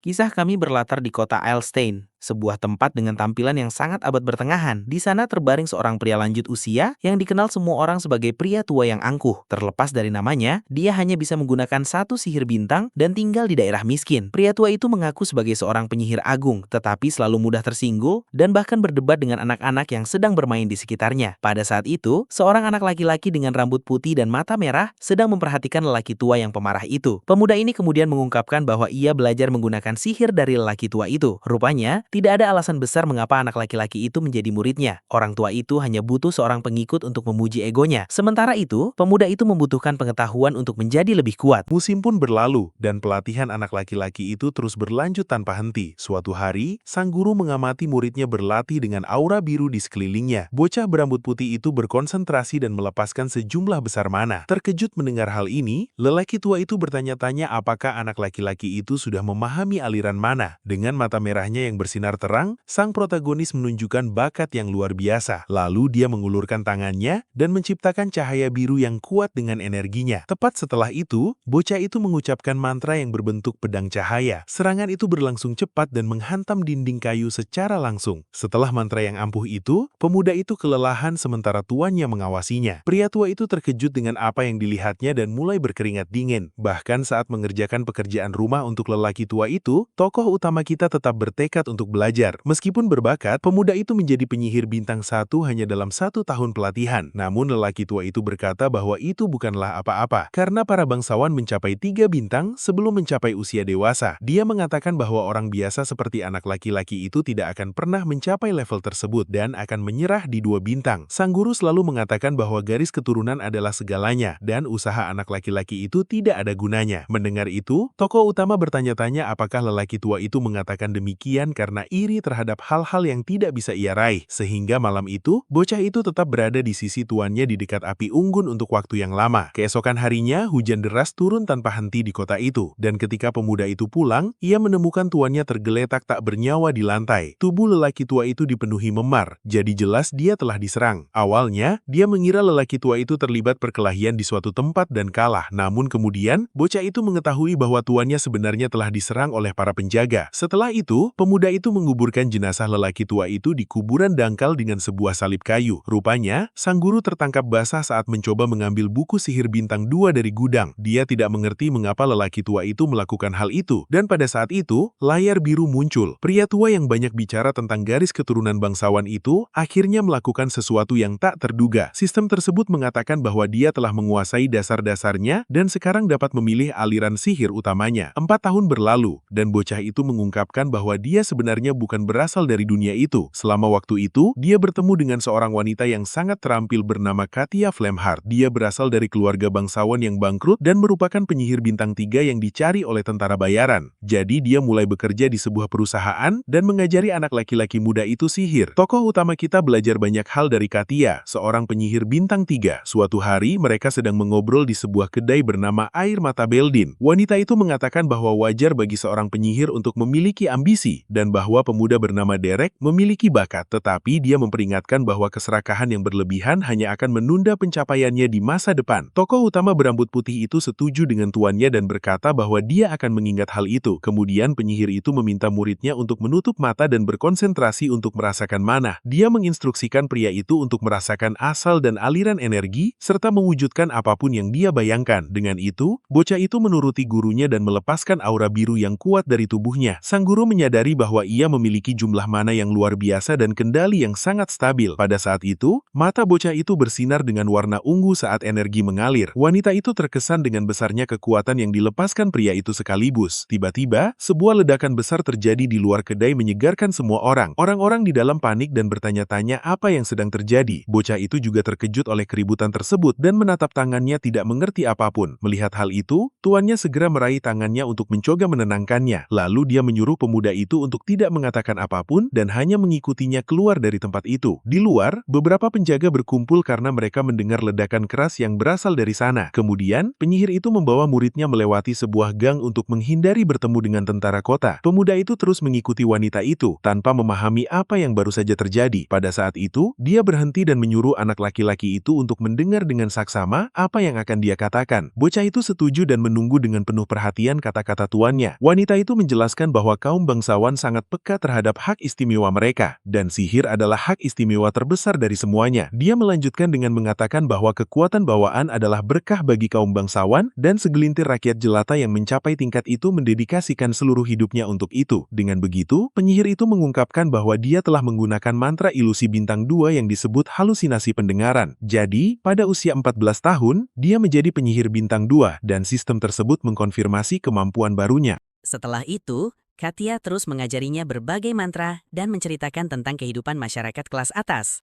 Kisah kami berlatar di kota Eilstein, sebuah tempat dengan tampilan yang sangat abad pertengahan. Di sana terbaring seorang pria lanjut usia yang dikenal semua orang sebagai pria tua yang angkuh. Terlepas dari namanya, dia hanya bisa menggunakan satu sihir bintang dan tinggal di daerah miskin. Pria tua itu mengaku sebagai seorang penyihir agung, tetapi selalu mudah tersinggung dan bahkan berdebat dengan anak-anak yang sedang bermain di sekitarnya. Pada saat itu, seorang anak laki-laki dengan rambut putih dan mata merah sedang memperhatikan lelaki tua yang pemarah itu. Pemuda ini kemudian mengungkapkan bahwa ia belajar menggunakan sihir dari lelaki tua itu. Rupanya, tidak ada alasan besar mengapa anak laki-laki itu menjadi muridnya. Orang tua itu hanya butuh seorang pengikut untuk memuji egonya. Sementara itu, pemuda itu membutuhkan pengetahuan untuk menjadi lebih kuat. Musim pun berlalu, dan pelatihan anak laki-laki itu terus berlanjut tanpa henti. Suatu hari, sang guru mengamati muridnya berlatih dengan aura biru di sekelilingnya. Bocah berambut putih itu berkonsentrasi dan melepaskan sejumlah besar mana. Terkejut mendengar hal ini, lelaki tua itu bertanya-tanya apakah anak laki-laki itu sudah memahami aliran mana. Dengan mata merahnya yang bersinar terang, sang protagonis menunjukkan bakat yang luar biasa. Lalu dia mengulurkan tangannya dan menciptakan cahaya biru yang kuat dengan energinya. Tepat setelah itu, bocah itu mengucapkan mantra yang berbentuk pedang cahaya. Serangan itu berlangsung cepat dan menghantam dinding kayu secara langsung. Setelah mantra yang ampuh itu, pemuda itu kelelahan sementara tuannya mengawasinya. Pria tua itu terkejut dengan apa yang dilihatnya dan mulai berkeringat dingin. Bahkan saat mengerjakan pekerjaan rumah untuk lelaki tua itu, tokoh utama kita tetap bertekad untuk belajar. Meskipun berbakat, pemuda itu menjadi penyihir bintang 1 hanya dalam 1 tahun pelatihan. Namun lelaki tua itu berkata bahwa itu bukanlah apa-apa, karena para bangsawan mencapai 3 bintang sebelum mencapai usia dewasa. Dia mengatakan bahwa orang biasa seperti anak laki-laki itu tidak akan pernah mencapai level tersebut dan akan menyerah di 2 bintang. Sang guru selalu mengatakan bahwa garis keturunan adalah segalanya dan usaha anak laki-laki itu tidak ada gunanya. Mendengar itu, tokoh utama bertanya-tanya apakah lelaki tua itu mengatakan demikian karena iri terhadap hal-hal yang tidak bisa ia raih. Sehingga malam itu, bocah itu tetap berada di sisi tuannya di dekat api unggun untuk waktu yang lama. Keesokan harinya, hujan deras turun tanpa henti di kota itu. Dan ketika pemuda itu pulang, ia menemukan tuannya tergeletak tak bernyawa di lantai. Tubuh lelaki tua itu dipenuhi memar. Jadi jelas dia telah diserang. Awalnya, dia mengira lelaki tua itu terlibat perkelahian di suatu tempat dan kalah. Namun kemudian, bocah itu mengetahui bahwa tuannya sebenarnya telah diserang oleh para penjaga. Setelah itu, pemuda itu menguburkan jenazah lelaki tua itu di kuburan dangkal dengan sebuah salib kayu. Rupanya, sang guru tertangkap basah saat mencoba mengambil buku sihir bintang 2 dari gudang. Dia tidak mengerti mengapa lelaki tua itu melakukan hal itu. Dan pada saat itu, layar biru muncul. Pria tua yang banyak bicara tentang garis keturunan bangsawan itu akhirnya melakukan sesuatu yang tak terduga. Sistem tersebut mengatakan bahwa dia telah menguasai dasar-dasarnya dan sekarang dapat memilih aliran sihir utamanya. 4 tahun berlalu, dan bocah itu mengungkapkan bahwa dia sebenarnya bukan berasal dari dunia itu. Selama waktu itu, dia bertemu dengan seorang wanita yang sangat terampil bernama Katia Flamheart. Dia berasal dari keluarga bangsawan yang bangkrut dan merupakan penyihir bintang 3 yang dicari oleh tentara bayaran. Jadi dia mulai bekerja di sebuah perusahaan dan mengajari anak laki-laki muda itu sihir. Tokoh utama kita belajar banyak hal dari Katia, seorang penyihir bintang 3. Suatu hari, mereka sedang mengobrol di sebuah kedai bernama Air Mata Beldin. Wanita itu mengatakan bahwa wajar bagi seorang penyihir untuk memiliki ambisi, dan bahwa pemuda bernama Derek memiliki bakat, tetapi dia memperingatkan bahwa keserakahan yang berlebihan hanya akan menunda pencapaiannya di masa depan. Tokoh utama berambut putih itu setuju dengan tuannya dan berkata bahwa dia akan mengingat hal itu. Kemudian penyihir itu meminta muridnya untuk menutup mata dan berkonsentrasi untuk merasakan mana. Dia menginstruksikan pria itu untuk merasakan asal dan aliran energi, serta mewujudkan apapun yang dia bayangkan. Dengan itu, bocah itu menuruti gurunya dan melepaskan aura biru yang kuat dari tubuhnya. Sang guru menyadari bahwa ia memiliki jumlah mana yang luar biasa dan kendali yang sangat stabil. Pada saat itu, mata bocah itu bersinar dengan warna ungu saat energi mengalir. Wanita itu terkesan dengan besarnya kekuatan yang dilepaskan pria itu sekaligus. Tiba-tiba, sebuah ledakan besar terjadi di luar kedai menyegarkan semua orang. Orang-orang di dalam panik dan bertanya-tanya apa yang sedang terjadi. Bocah itu juga terkejut oleh keributan tersebut dan menatap tangannya tidak mengerti apapun. Melihat hal itu, tuannya segera meraih tangannya untuk mencoba menenangkannya. Lalu dia menyuruh pemuda itu untuk tidak tidak mengatakan apapun dan hanya mengikutinya keluar dari tempat itu. Di luar, beberapa penjaga berkumpul karena mereka mendengar ledakan keras yang berasal dari sana. Kemudian, penyihir itu membawa muridnya melewati sebuah gang untuk menghindari bertemu dengan tentara kota. Pemuda itu terus mengikuti wanita itu, tanpa memahami apa yang baru saja terjadi. Pada saat itu, dia berhenti dan menyuruh anak laki-laki itu untuk mendengar dengan saksama apa yang akan dia katakan. Bocah itu setuju dan menunggu dengan penuh perhatian kata-kata tuannya. Wanita itu menjelaskan bahwa kaum bangsawan sangat peka terhadap hak istimewa mereka, dan sihir adalah hak istimewa terbesar dari semuanya. Dia melanjutkan dengan mengatakan bahwa kekuatan bawaan adalah berkah bagi kaum bangsawan, dan segelintir rakyat jelata yang mencapai tingkat itu mendedikasikan seluruh hidupnya untuk itu. Dengan begitu, penyihir itu mengungkapkan bahwa dia telah menggunakan mantra ilusi bintang 2 yang disebut halusinasi pendengaran. Jadi, pada usia 14 tahun, dia menjadi penyihir bintang 2, dan sistem tersebut mengkonfirmasi kemampuan barunya. Setelah itu, Katia terus mengajarinya berbagai mantra dan menceritakan tentang kehidupan masyarakat kelas atas.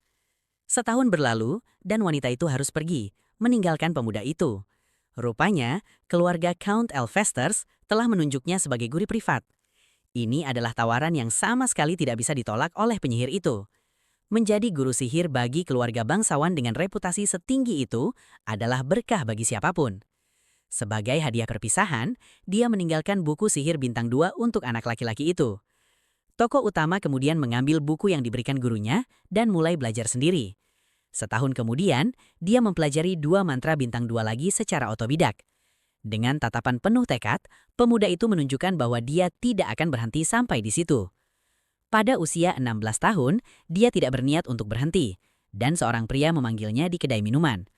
Setahun berlalu, dan wanita itu harus pergi, meninggalkan pemuda itu. Rupanya, keluarga Count Elvesters telah menunjuknya sebagai guru privat. Ini adalah tawaran yang sama sekali tidak bisa ditolak oleh penyihir itu. Menjadi guru sihir bagi keluarga bangsawan dengan reputasi setinggi itu adalah berkah bagi siapapun. Sebagai hadiah perpisahan, dia meninggalkan buku sihir bintang 2 untuk anak laki-laki itu. Tokoh utama kemudian mengambil buku yang diberikan gurunya dan mulai belajar sendiri. Setahun kemudian, dia mempelajari 2 mantra bintang 2 lagi secara otodidak. Dengan tatapan penuh tekad, pemuda itu menunjukkan bahwa dia tidak akan berhenti sampai di situ. Pada usia 16 tahun, dia tidak berniat untuk berhenti, dan seorang pria memanggilnya di kedai minuman.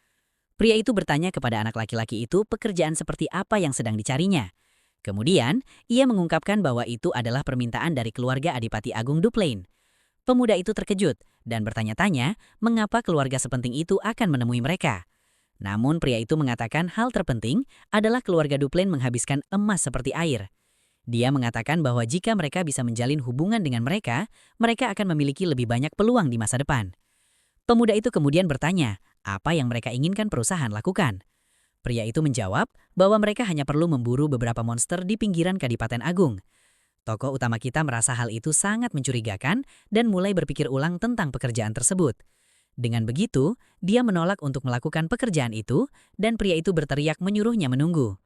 Pria itu bertanya kepada anak laki-laki itu pekerjaan seperti apa yang sedang dicarinya. Kemudian, ia mengungkapkan bahwa itu adalah permintaan dari keluarga Adipati Agung Duplain. Pemuda itu terkejut dan bertanya-tanya mengapa keluarga sepenting itu akan menemui mereka. Namun pria itu mengatakan hal terpenting adalah keluarga Duplain menghabiskan emas seperti air. Dia mengatakan bahwa jika mereka bisa menjalin hubungan dengan mereka, mereka akan memiliki lebih banyak peluang di masa depan. Pemuda itu kemudian bertanya, apa yang mereka inginkan perusahaan lakukan? Pria itu menjawab bahwa mereka hanya perlu memburu beberapa monster di pinggiran Kadipaten Agung. Tokoh utama kita merasa hal itu sangat mencurigakan dan mulai berpikir ulang tentang pekerjaan tersebut. Dengan begitu, dia menolak untuk melakukan pekerjaan itu, dan pria itu berteriak menyuruhnya menunggu.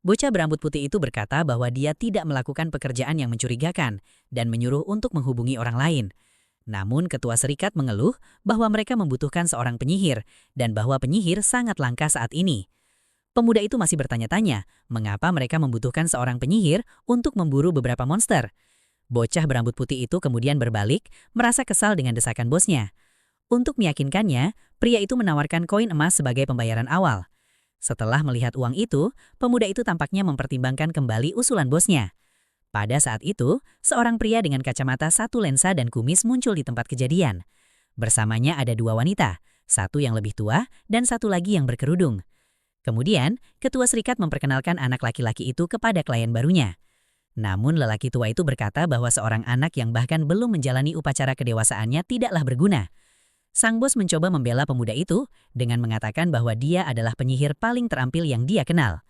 Bocah berambut putih itu berkata bahwa dia tidak melakukan pekerjaan yang mencurigakan dan menyuruh untuk menghubungi orang lain. Namun ketua serikat mengeluh bahwa mereka membutuhkan seorang penyihir dan bahwa penyihir sangat langka saat ini. Pemuda itu masih bertanya-tanya mengapa mereka membutuhkan seorang penyihir untuk memburu beberapa monster. Bocah berambut putih itu kemudian berbalik, merasa kesal dengan desakan bosnya. Untuk meyakinkannya, pria itu menawarkan koin emas sebagai pembayaran awal. Setelah melihat uang itu, pemuda itu tampaknya mempertimbangkan kembali usulan bosnya. Pada saat itu, seorang pria dengan kacamata 1 lensa dan kumis muncul di tempat kejadian. Bersamanya ada 2 wanita, satu yang lebih tua dan satu lagi yang berkerudung. Kemudian, ketua serikat memperkenalkan anak laki-laki itu kepada klien barunya. Namun lelaki tua itu berkata bahwa seorang anak yang bahkan belum menjalani upacara kedewasaannya tidaklah berguna. Sang bos mencoba membela pemuda itu dengan mengatakan bahwa dia adalah penyihir paling terampil yang dia kenal.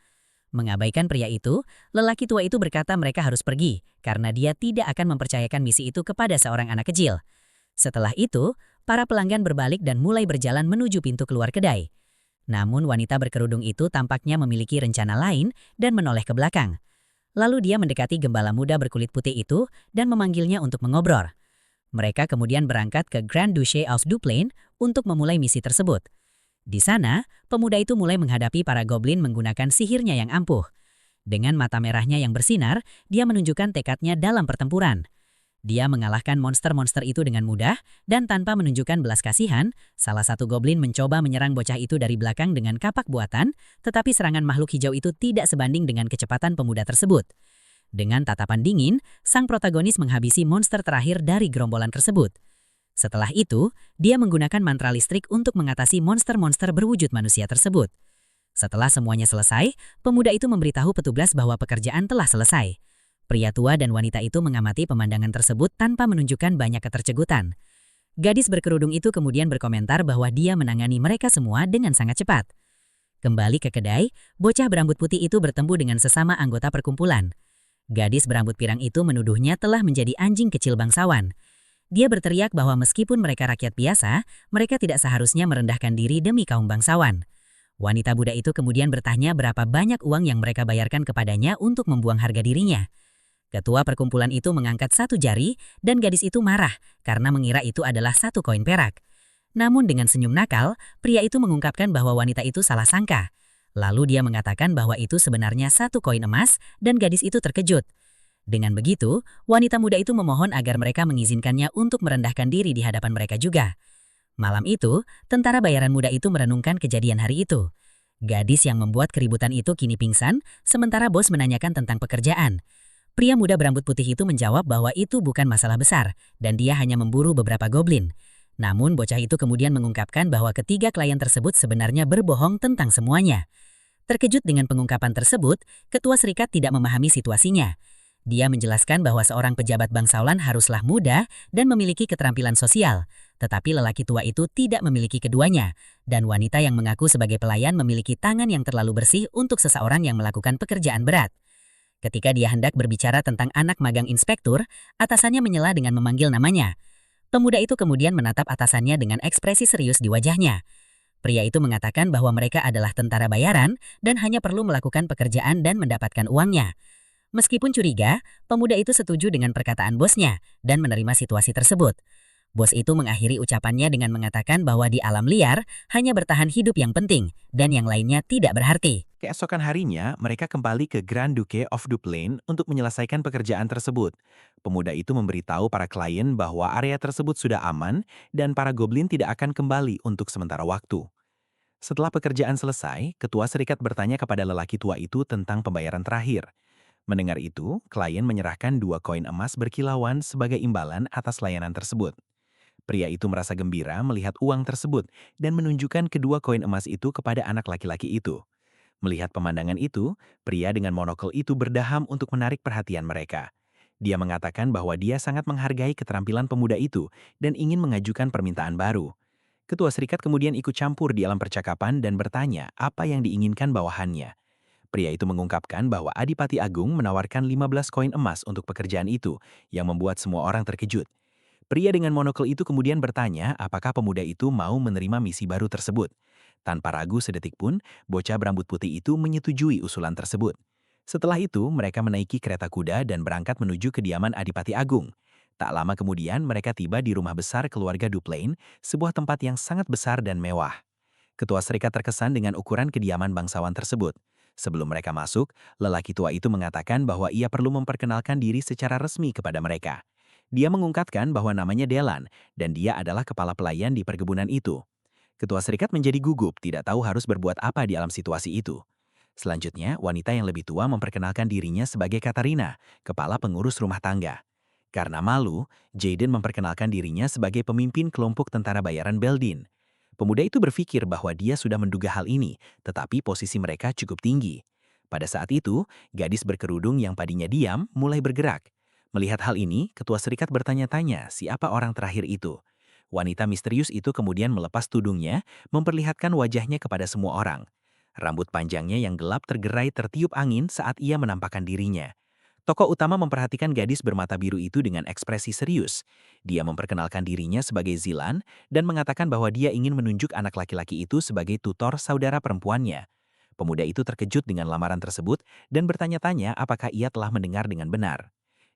Mengabaikan pria itu, lelaki tua itu berkata mereka harus pergi karena dia tidak akan mempercayakan misi itu kepada seorang anak kecil. Setelah itu, para pelanggan berbalik dan mulai berjalan menuju pintu keluar kedai. Namun wanita berkerudung itu tampaknya memiliki rencana lain dan menoleh ke belakang. Lalu dia mendekati gembala muda berkulit putih itu dan memanggilnya untuk mengobrol. Mereka kemudian berangkat ke Grand Duché of Duplain untuk memulai misi tersebut. Di sana, pemuda itu mulai menghadapi para goblin menggunakan sihirnya yang ampuh. Dengan mata merahnya yang bersinar, dia menunjukkan tekadnya dalam pertempuran. Dia mengalahkan monster-monster itu dengan mudah, dan tanpa menunjukkan belas kasihan, salah satu goblin mencoba menyerang bocah itu dari belakang dengan kapak buatan, tetapi serangan makhluk hijau itu tidak sebanding dengan kecepatan pemuda tersebut. Dengan tatapan dingin, sang protagonis menghabisi monster terakhir dari gerombolan tersebut. Setelah itu, dia menggunakan mantra listrik untuk mengatasi monster-monster berwujud manusia tersebut. Setelah semuanya selesai, pemuda itu memberitahu petugas bahwa pekerjaan telah selesai. Pria tua dan wanita itu mengamati pemandangan tersebut tanpa menunjukkan banyak ketercegutan. Gadis berkerudung itu kemudian berkomentar bahwa dia menangani mereka semua dengan sangat cepat. Kembali ke kedai, bocah berambut putih itu bertemu dengan sesama anggota perkumpulan. Gadis berambut pirang itu menuduhnya telah menjadi anjing kecil bangsawan. Dia berteriak bahwa meskipun mereka rakyat biasa, mereka tidak seharusnya merendahkan diri demi kaum bangsawan. Wanita Buddha itu kemudian bertanya berapa banyak uang yang mereka bayarkan kepadanya untuk membuang harga dirinya. Ketua perkumpulan itu mengangkat satu jari dan gadis itu marah karena mengira itu adalah satu koin perak. Namun dengan senyum nakal, pria itu mengungkapkan bahwa wanita itu salah sangka. Lalu dia mengatakan bahwa itu sebenarnya satu koin emas dan gadis itu terkejut. Dengan begitu, wanita muda itu memohon agar mereka mengizinkannya untuk merendahkan diri di hadapan mereka juga. Malam itu, tentara bayaran muda itu merenungkan kejadian hari itu. Gadis yang membuat keributan itu kini pingsan, sementara bos menanyakan tentang pekerjaan. Pria muda berambut putih itu menjawab bahwa itu bukan masalah besar, dan dia hanya memburu beberapa goblin. Namun bocah itu kemudian mengungkapkan bahwa ketiga klien tersebut sebenarnya berbohong tentang semuanya. Terkejut dengan pengungkapan tersebut, ketua serikat tidak memahami situasinya. Dia menjelaskan bahwa seorang pejabat bangsawan haruslah muda dan memiliki keterampilan sosial, tetapi lelaki tua itu tidak memiliki keduanya, dan wanita yang mengaku sebagai pelayan memiliki tangan yang terlalu bersih untuk seseorang yang melakukan pekerjaan berat. Ketika dia hendak berbicara tentang anak magang inspektur, atasannya menyela dengan memanggil namanya. Pemuda itu kemudian menatap atasannya dengan ekspresi serius di wajahnya. Pria itu mengatakan bahwa mereka adalah tentara bayaran dan hanya perlu melakukan pekerjaan dan mendapatkan uangnya. Meskipun curiga, pemuda itu setuju dengan perkataan bosnya dan menerima situasi tersebut. Bos itu mengakhiri ucapannya dengan mengatakan bahwa di alam liar hanya bertahan hidup yang penting dan yang lainnya tidak berarti. Keesokan harinya, mereka kembali ke Grand Duke of Duplain untuk menyelesaikan pekerjaan tersebut. Pemuda itu memberitahu para klien bahwa area tersebut sudah aman dan para goblin tidak akan kembali untuk sementara waktu. Setelah pekerjaan selesai, ketua serikat bertanya kepada lelaki tua itu tentang pembayaran terakhir. Mendengar itu, klien menyerahkan 2 koin emas berkilauan sebagai imbalan atas layanan tersebut. Pria itu merasa gembira melihat uang tersebut dan menunjukkan kedua koin emas itu kepada anak laki-laki itu. Melihat pemandangan itu, pria dengan monokel itu berdaham untuk menarik perhatian mereka. Dia mengatakan bahwa dia sangat menghargai keterampilan pemuda itu dan ingin mengajukan permintaan baru. Ketua serikat kemudian ikut campur di dalam percakapan dan bertanya apa yang diinginkan bawahannya. Pria itu mengungkapkan bahwa Adipati Agung menawarkan 15 koin emas untuk pekerjaan itu, yang membuat semua orang terkejut. Pria dengan monokel itu kemudian bertanya apakah pemuda itu mau menerima misi baru tersebut. Tanpa ragu sedetik pun, bocah berambut putih itu menyetujui usulan tersebut. Setelah itu, mereka menaiki kereta kuda dan berangkat menuju kediaman Adipati Agung. Tak lama kemudian, mereka tiba di rumah besar keluarga Duplain, sebuah tempat yang sangat besar dan mewah. Ketua serikat terkesan dengan ukuran kediaman bangsawan tersebut. Sebelum mereka masuk, lelaki tua itu mengatakan bahwa ia perlu memperkenalkan diri secara resmi kepada mereka. Dia mengungkapkan bahwa namanya Delan, dan dia adalah kepala pelayan di perkebunan itu. Ketua serikat menjadi gugup, tidak tahu harus berbuat apa di dalam situasi itu. Selanjutnya, wanita yang lebih tua memperkenalkan dirinya sebagai Katarina, kepala pengurus rumah tangga. Karena malu, Jaden memperkenalkan dirinya sebagai pemimpin kelompok tentara bayaran Beldin. Pemuda itu berpikir bahwa dia sudah menduga hal ini, tetapi posisi mereka cukup tinggi. Pada saat itu, gadis berkerudung yang tadinya diam mulai bergerak. Melihat hal ini, ketua serikat bertanya-tanya siapa orang terakhir itu. Wanita misterius itu kemudian melepas tudungnya, memperlihatkan wajahnya kepada semua orang. Rambut panjangnya yang gelap tergerai tertiup angin saat ia menampakkan dirinya. Tokoh utama memperhatikan gadis bermata biru itu dengan ekspresi serius. Dia memperkenalkan dirinya sebagai Zilan dan mengatakan bahwa dia ingin menunjuk anak laki-laki itu sebagai tutor saudara perempuannya. Pemuda itu terkejut dengan lamaran tersebut dan bertanya-tanya apakah ia telah mendengar dengan benar.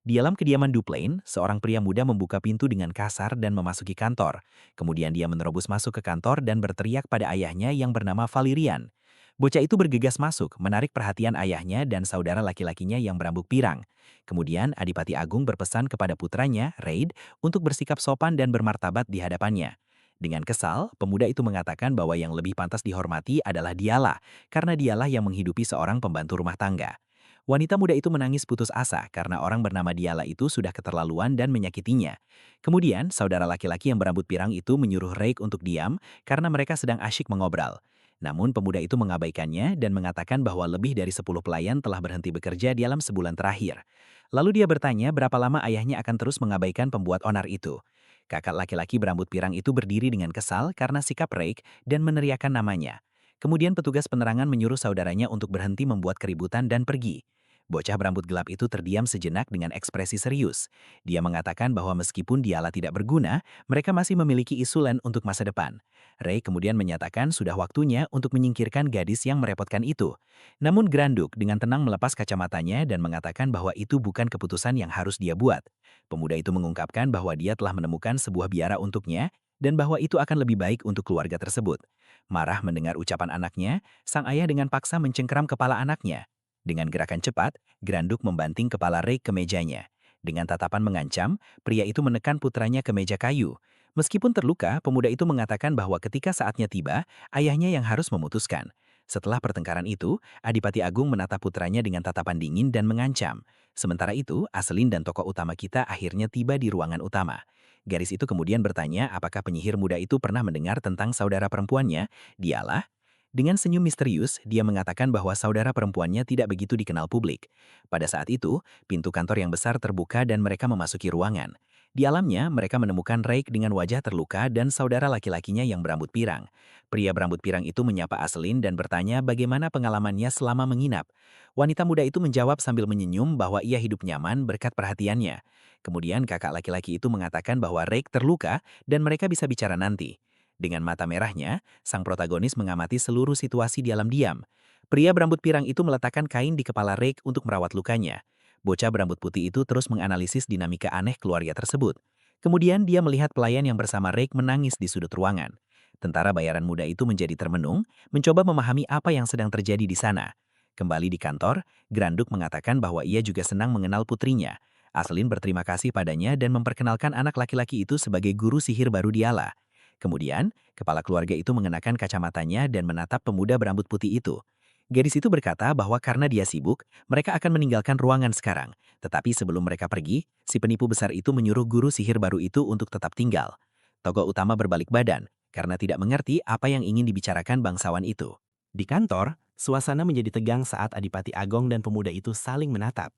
Di dalam kediaman Duplain, seorang pria muda membuka pintu dengan kasar dan memasuki kantor. Kemudian dia menerobos masuk ke kantor dan berteriak pada ayahnya yang bernama Valerian. Bocah itu bergegas masuk, menarik perhatian ayahnya dan saudara laki-lakinya yang berambut pirang. Kemudian Adipati Agung berpesan kepada putranya, Reid, untuk bersikap sopan dan bermartabat di hadapannya. Dengan kesal, pemuda itu mengatakan bahwa yang lebih pantas dihormati adalah dialah, karena dialah yang menghidupi seorang pembantu rumah tangga. Wanita muda itu menangis putus asa karena orang bernama Diala itu sudah keterlaluan dan menyakitinya. Kemudian, saudara laki-laki yang berambut pirang itu menyuruh Reik untuk diam karena mereka sedang asyik mengobrol. Namun pemuda itu mengabaikannya dan mengatakan bahwa lebih dari 10 pelayan telah berhenti bekerja di dalam sebulan terakhir. Lalu dia bertanya berapa lama ayahnya akan terus mengabaikan pembuat onar itu. Kakak laki-laki berambut pirang itu berdiri dengan kesal karena sikap Reik dan meneriakkan namanya. Kemudian petugas penerangan menyuruh saudaranya untuk berhenti membuat keributan dan pergi. Bocah berambut gelap itu terdiam sejenak dengan ekspresi serius. Dia mengatakan bahwa meskipun dialah tidak berguna, mereka masih memiliki isulan untuk masa depan. Ray kemudian menyatakan sudah waktunya untuk menyingkirkan gadis yang merepotkan itu. Namun Granduk dengan tenang melepas kacamatanya dan mengatakan bahwa itu bukan keputusan yang harus dia buat. Pemuda itu mengungkapkan bahwa dia telah menemukan sebuah biara untuknya dan bahwa itu akan lebih baik untuk keluarga tersebut. Marah mendengar ucapan anaknya, sang ayah dengan paksa mencengkeram kepala anaknya. Dengan gerakan cepat, Granduk membanting kepala Ray ke mejanya. Dengan tatapan mengancam, pria itu menekan putranya ke meja kayu. Meskipun terluka, pemuda itu mengatakan bahwa ketika saatnya tiba, ayahnya yang harus memutuskan. Setelah pertengkaran itu, Adipati Agung menatap putranya dengan tatapan dingin dan mengancam. Sementara itu, Aselin dan tokoh utama kita akhirnya tiba di ruangan utama. Garis itu kemudian bertanya apakah penyihir muda itu pernah mendengar tentang saudara perempuannya, dialah. Dengan senyum misterius, dia mengatakan bahwa saudara perempuannya tidak begitu dikenal publik. Pada saat itu, pintu kantor yang besar terbuka dan mereka memasuki ruangan. Di alamnya, mereka menemukan Raik dengan wajah terluka dan saudara laki-lakinya yang berambut pirang. Pria berambut pirang itu menyapa Aselin dan bertanya bagaimana pengalamannya selama menginap. Wanita muda itu menjawab sambil menyenyum bahwa ia hidup nyaman berkat perhatiannya. Kemudian kakak laki-laki itu mengatakan bahwa Raik terluka dan mereka bisa bicara nanti. Dengan mata merahnya, sang protagonis mengamati seluruh situasi di alam diam. Pria berambut pirang itu meletakkan kain di kepala Rake untuk merawat lukanya. Bocah berambut putih itu terus menganalisis dinamika aneh keluarga tersebut. Kemudian dia melihat pelayan yang bersama Rake menangis di sudut ruangan. Tentara bayaran muda itu menjadi termenung, mencoba memahami apa yang sedang terjadi di sana. Kembali di kantor, Granduk mengatakan bahwa ia juga senang mengenal putrinya. Aselin berterima kasih padanya dan memperkenalkan anak laki-laki itu sebagai guru sihir baru dialah. Kemudian, kepala keluarga itu mengenakan kacamatanya dan menatap pemuda berambut putih itu. Gadis itu berkata bahwa karena dia sibuk, mereka akan meninggalkan ruangan sekarang. Tetapi sebelum mereka pergi, si penipu besar itu menyuruh guru sihir baru itu untuk tetap tinggal. Tokoh utama berbalik badan, karena tidak mengerti apa yang ingin dibicarakan bangsawan itu. Di kantor, suasana menjadi tegang saat Adipati Agong dan pemuda itu saling menatap.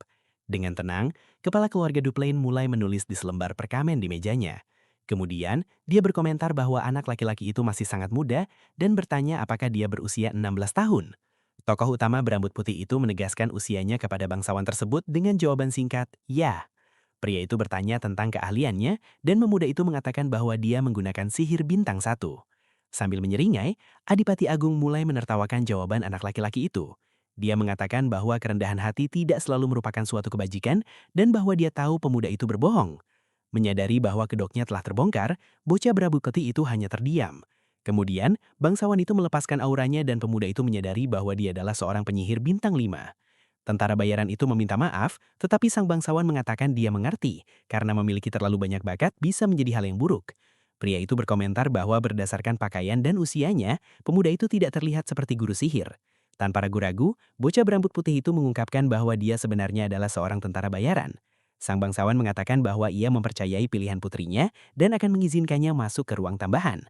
Dengan tenang, kepala keluarga Duplain mulai menulis di selembar perkamen di mejanya. Kemudian, dia berkomentar bahwa anak laki-laki itu masih sangat muda dan bertanya apakah dia berusia 16 tahun. Tokoh utama berambut putih itu menegaskan usianya kepada bangsawan tersebut dengan jawaban singkat, ya. Pria itu bertanya tentang keahliannya dan pemuda itu mengatakan bahwa dia menggunakan sihir bintang 1. Sambil menyeringai, Adipati Agung mulai menertawakan jawaban anak laki-laki itu. Dia mengatakan bahwa kerendahan hati tidak selalu merupakan suatu kebajikan dan bahwa dia tahu pemuda itu berbohong. Menyadari bahwa kedoknya telah terbongkar, bocah berambut putih itu hanya terdiam. Kemudian, bangsawan itu melepaskan auranya dan pemuda itu menyadari bahwa dia adalah seorang penyihir bintang 5. Tentara bayaran itu meminta maaf, tetapi sang bangsawan mengatakan dia mengerti, karena memiliki terlalu banyak bakat bisa menjadi hal yang buruk. Pria itu berkomentar bahwa berdasarkan pakaian dan usianya, pemuda itu tidak terlihat seperti guru sihir. Tanpa ragu-ragu, bocah berambut putih itu mengungkapkan bahwa dia sebenarnya adalah seorang tentara bayaran. Sang bangsawan mengatakan bahwa ia mempercayai pilihan putrinya dan akan mengizinkannya masuk ke ruang tambahan.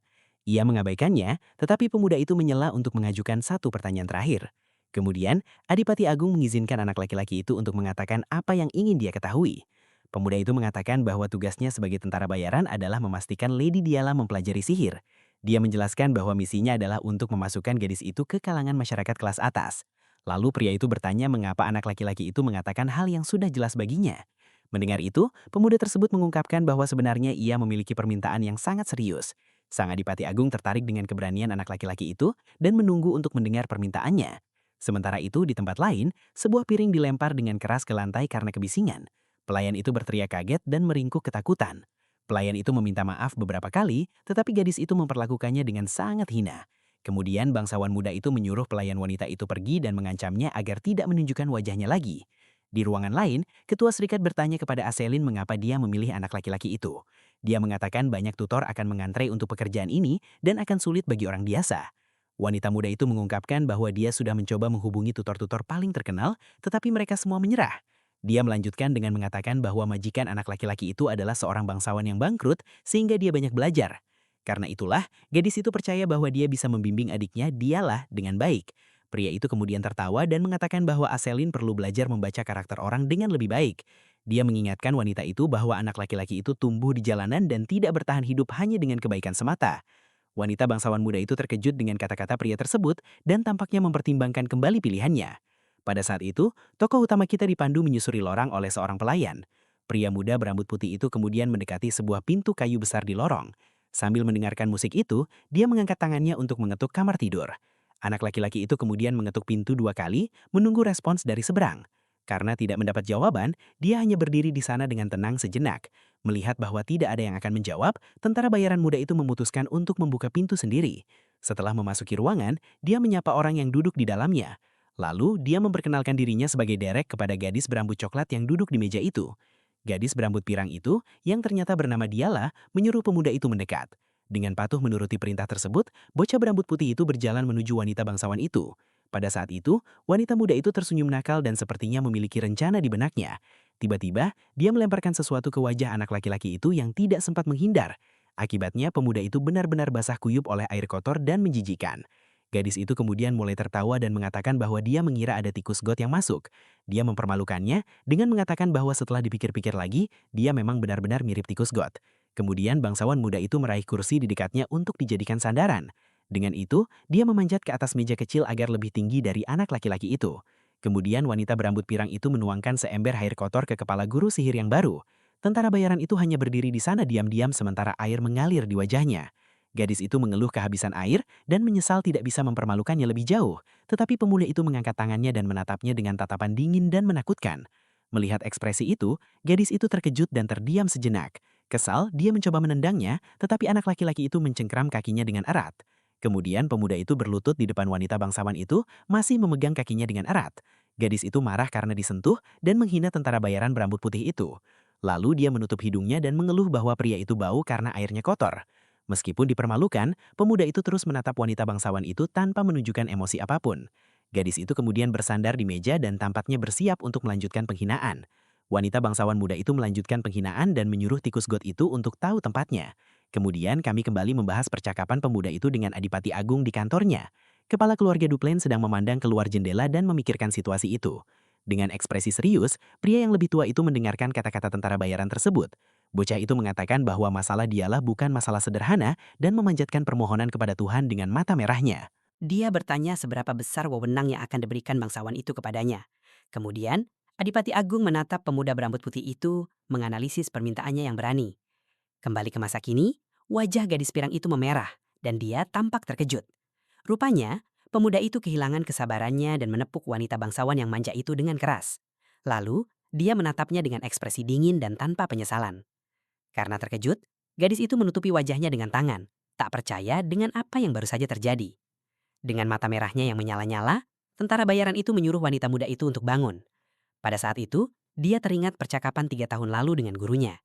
Ia mengabaikannya, tetapi pemuda itu menyela untuk mengajukan satu pertanyaan terakhir. Kemudian, Adipati Agung mengizinkan anak laki-laki itu untuk mengatakan apa yang ingin dia ketahui. Pemuda itu mengatakan bahwa tugasnya sebagai tentara bayaran adalah memastikan Lady Diala mempelajari sihir. Dia menjelaskan bahwa misinya adalah untuk memasukkan gadis itu ke kalangan masyarakat kelas atas. Lalu pria itu bertanya mengapa anak laki-laki itu mengatakan hal yang sudah jelas baginya. Mendengar itu, pemuda tersebut mengungkapkan bahwa sebenarnya ia memiliki permintaan yang sangat serius. Sang Adipati Agung tertarik dengan keberanian anak laki-laki itu dan menunggu untuk mendengar permintaannya. Sementara itu, di tempat lain, sebuah piring dilempar dengan keras ke lantai karena kebisingan. Pelayan itu berteriak kaget dan meringkuk ketakutan. Pelayan itu meminta maaf beberapa kali, tetapi gadis itu memperlakukannya dengan sangat hina. Kemudian bangsawan muda itu menyuruh pelayan wanita itu pergi dan mengancamnya agar tidak menunjukkan wajahnya lagi. Di ruangan lain, ketua serikat bertanya kepada Aselin mengapa dia memilih anak laki-laki itu. Dia mengatakan banyak tutor akan mengantre untuk pekerjaan ini dan akan sulit bagi orang biasa. Wanita muda itu mengungkapkan bahwa dia sudah mencoba menghubungi tutor-tutor paling terkenal, tetapi mereka semua menyerah. Dia melanjutkan dengan mengatakan bahwa majikan anak laki-laki itu adalah seorang bangsawan yang bangkrut sehingga dia banyak belajar. Karena itulah, gadis itu percaya bahwa dia bisa membimbing adiknya dialah dengan baik. Pria itu kemudian tertawa dan mengatakan bahwa Aselin perlu belajar membaca karakter orang dengan lebih baik. Dia mengingatkan wanita itu bahwa anak laki-laki itu tumbuh di jalanan dan tidak bertahan hidup hanya dengan kebaikan semata. Wanita bangsawan muda itu terkejut dengan kata-kata pria tersebut dan tampaknya mempertimbangkan kembali pilihannya. Pada saat itu, tokoh utama kita dipandu menyusuri lorong oleh seorang pelayan. Pria muda berambut putih itu kemudian mendekati sebuah pintu kayu besar di lorong. Sambil mendengarkan musik itu, dia mengangkat tangannya untuk mengetuk kamar tidur. Anak laki-laki itu kemudian mengetuk pintu 2 kali, menunggu respons dari seberang. Karena tidak mendapat jawaban, dia hanya berdiri di sana dengan tenang sejenak. Melihat bahwa tidak ada yang akan menjawab, tentara bayaran muda itu memutuskan untuk membuka pintu sendiri. Setelah memasuki ruangan, dia menyapa orang yang duduk di dalamnya. Lalu, dia memperkenalkan dirinya sebagai Derek kepada gadis berambut coklat yang duduk di meja itu. Gadis berambut pirang itu, yang ternyata bernama Diala, menyuruh pemuda itu mendekat. Dengan patuh menuruti perintah tersebut, bocah berambut putih itu berjalan menuju wanita bangsawan itu. Pada saat itu, wanita muda itu tersenyum nakal dan sepertinya memiliki rencana di benaknya. Tiba-tiba, dia melemparkan sesuatu ke wajah anak laki-laki itu yang tidak sempat menghindar. Akibatnya, pemuda itu benar-benar basah kuyup oleh air kotor dan menjijikan. Gadis itu kemudian mulai tertawa dan mengatakan bahwa dia mengira ada tikus got yang masuk. Dia mempermalukannya dengan mengatakan bahwa setelah dipikir-pikir lagi, dia memang benar-benar mirip tikus got. Kemudian bangsawan muda itu meraih kursi di dekatnya untuk dijadikan sandaran. Dengan itu, dia memanjat ke atas meja kecil agar lebih tinggi dari anak laki-laki itu. Kemudian wanita berambut pirang itu menuangkan seember air kotor ke kepala guru sihir yang baru. Tentara bayaran itu hanya berdiri di sana diam-diam sementara air mengalir di wajahnya. Gadis itu mengeluh kehabisan air dan menyesal tidak bisa mempermalukannya lebih jauh. Tetapi pemuda itu mengangkat tangannya dan menatapnya dengan tatapan dingin dan menakutkan. Melihat ekspresi itu, gadis itu terkejut dan terdiam sejenak. Kesal, dia mencoba menendangnya, tetapi anak laki-laki itu mencengkram kakinya dengan erat. Kemudian pemuda itu berlutut di depan wanita bangsawan itu, masih memegang kakinya dengan erat. Gadis itu marah karena disentuh dan menghina tentara bayaran berambut putih itu. Lalu dia menutup hidungnya dan mengeluh bahwa pria itu bau karena airnya kotor. Meskipun dipermalukan, pemuda itu terus menatap wanita bangsawan itu tanpa menunjukkan emosi apapun. Gadis itu kemudian bersandar di meja dan tampaknya bersiap untuk melanjutkan penghinaan. Wanita bangsawan muda itu melanjutkan penghinaan dan menyuruh tikus got itu untuk tahu tempatnya. Kemudian kami kembali membahas percakapan pemuda itu dengan Adipati Agung di kantornya. Kepala keluarga Duplen sedang memandang keluar jendela dan memikirkan situasi itu. Dengan ekspresi serius, pria yang lebih tua itu mendengarkan kata-kata tentara bayaran tersebut. Bocah itu mengatakan bahwa masalah dialah bukan masalah sederhana dan memanjatkan permohonan kepada Tuhan dengan mata merahnya. Dia bertanya seberapa besar wewenang yang akan diberikan bangsawan itu kepadanya. Kemudian, Adipati Agung menatap pemuda berambut putih itu, menganalisis permintaannya yang berani. Kembali ke masa kini, wajah gadis pirang itu memerah, dan dia tampak terkejut. Rupanya, pemuda itu kehilangan kesabarannya dan menepuk wanita bangsawan yang manja itu dengan keras. Lalu, dia menatapnya dengan ekspresi dingin dan tanpa penyesalan. Karena terkejut, gadis itu menutupi wajahnya dengan tangan, tak percaya dengan apa yang baru saja terjadi. Dengan mata merahnya yang menyala-nyala, tentara bayaran itu menyuruh wanita muda itu untuk bangun. Pada saat itu, dia teringat percakapan 3 tahun lalu dengan gurunya.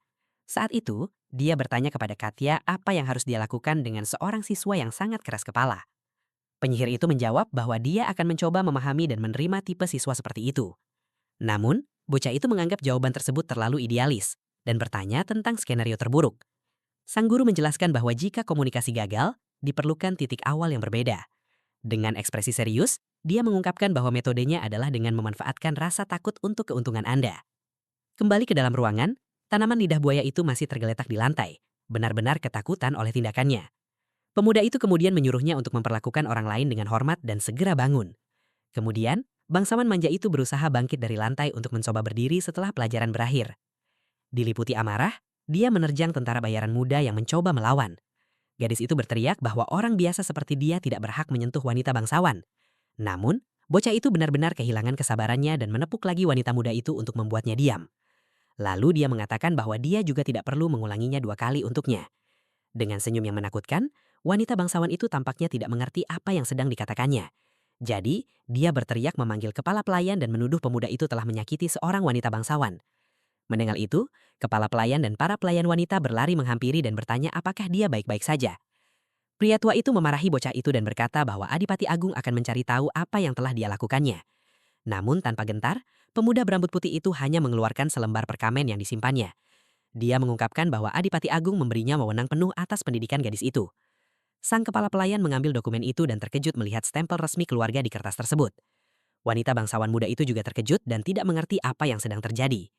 Saat itu, dia bertanya kepada Katya apa yang harus dia lakukan dengan seorang siswa yang sangat keras kepala. Penyihir itu menjawab bahwa dia akan mencoba memahami dan menerima tipe siswa seperti itu. Namun, bocah itu menganggap jawaban tersebut terlalu idealis dan bertanya tentang skenario terburuk. Sang guru menjelaskan bahwa jika komunikasi gagal, diperlukan titik awal yang berbeda. Dengan ekspresi serius, dia mengungkapkan bahwa metodenya adalah dengan memanfaatkan rasa takut untuk keuntungan Anda. Kembali ke dalam ruangan, tanaman lidah buaya itu masih tergeletak di lantai, benar-benar ketakutan oleh tindakannya. Pemuda itu kemudian menyuruhnya untuk memperlakukan orang lain dengan hormat dan segera bangun. Kemudian, bangsawan manja itu berusaha bangkit dari lantai untuk mencoba berdiri setelah pelajaran berakhir. Diliputi amarah, dia menerjang tentara bayaran muda yang mencoba melawan. Gadis itu berteriak bahwa orang biasa seperti dia tidak berhak menyentuh wanita bangsawan. Namun, bocah itu benar-benar kehilangan kesabarannya dan menepuk lagi wanita muda itu untuk membuatnya diam. Lalu dia mengatakan bahwa dia juga tidak perlu mengulanginya 2 kali untuknya. Dengan senyum yang menakutkan, wanita bangsawan itu tampaknya tidak mengerti apa yang sedang dikatakannya. Jadi, dia berteriak memanggil kepala pelayan dan menuduh pemuda itu telah menyakiti seorang wanita bangsawan. Mendengar itu, kepala pelayan dan para pelayan wanita berlari menghampiri dan bertanya apakah dia baik-baik saja. Pria tua itu memarahi bocah itu dan berkata bahwa Adipati Agung akan mencari tahu apa yang telah dia lakukannya. Namun tanpa gentar, pemuda berambut putih itu hanya mengeluarkan selembar perkamen yang disimpannya. Dia mengungkapkan bahwa Adipati Agung memberinya wewenang penuh atas pendidikan gadis itu. Sang kepala pelayan mengambil dokumen itu dan terkejut melihat stempel resmi keluarga di kertas tersebut. Wanita bangsawan muda itu juga terkejut dan tidak mengerti apa yang sedang terjadi.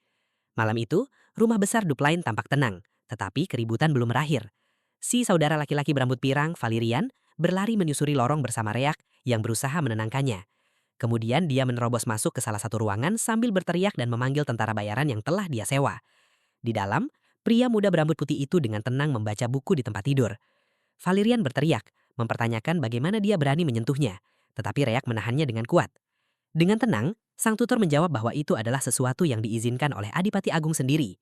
Malam itu, rumah besar Dupline tampak tenang, tetapi keributan belum berakhir. Si saudara laki-laki berambut pirang, Valerian, berlari menyusuri lorong bersama Reak yang berusaha menenangkannya. Kemudian dia menerobos masuk ke salah satu ruangan sambil berteriak dan memanggil tentara bayaran yang telah dia sewa. Di dalam, pria muda berambut putih itu dengan tenang membaca buku di tempat tidur. Valerian berteriak, mempertanyakan bagaimana dia berani menyentuhnya, tetapi Reak menahannya dengan kuat. Dengan tenang, sang tutor menjawab bahwa itu adalah sesuatu yang diizinkan oleh Adipati Agung sendiri.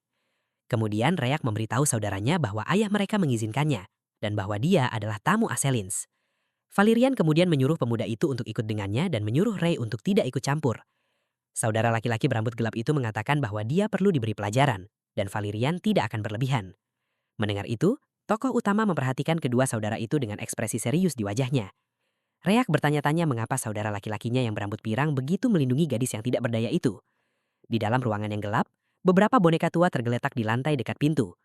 Kemudian Reak memberitahu saudaranya bahwa ayah mereka mengizinkannya, dan bahwa dia adalah tamu Aselins. Valerian kemudian menyuruh pemuda itu untuk ikut dengannya dan menyuruh Ray untuk tidak ikut campur. Saudara laki-laki berambut gelap itu mengatakan bahwa dia perlu diberi pelajaran, dan Valerian tidak akan berlebihan. Mendengar itu, tokoh utama memperhatikan kedua saudara itu dengan ekspresi serius di wajahnya. Reak bertanya-tanya mengapa saudara laki-lakinya yang berambut pirang begitu melindungi gadis yang tidak berdaya itu. Di dalam ruangan yang gelap, beberapa boneka tua tergeletak di lantai dekat pintu.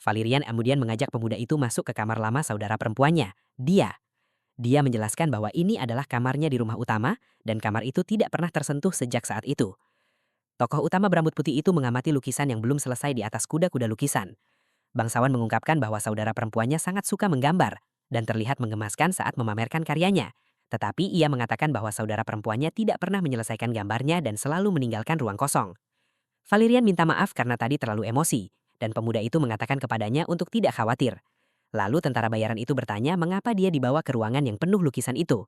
Valerian kemudian mengajak pemuda itu masuk ke kamar lama saudara perempuannya, Dia. Dia menjelaskan bahwa ini adalah kamarnya di rumah utama dan kamar itu tidak pernah tersentuh sejak saat itu. Tokoh utama berambut putih itu mengamati lukisan yang belum selesai di atas kuda-kuda lukisan. Bangsawan mengungkapkan bahwa saudara perempuannya sangat suka menggambar dan terlihat menggemaskan saat memamerkan karyanya. Tetapi ia mengatakan bahwa saudara perempuannya tidak pernah menyelesaikan gambarnya dan selalu meninggalkan ruang kosong. Valerian minta maaf karena tadi terlalu emosi, dan pemuda itu mengatakan kepadanya untuk tidak khawatir. Lalu tentara bayaran itu bertanya mengapa dia dibawa ke ruangan yang penuh lukisan itu.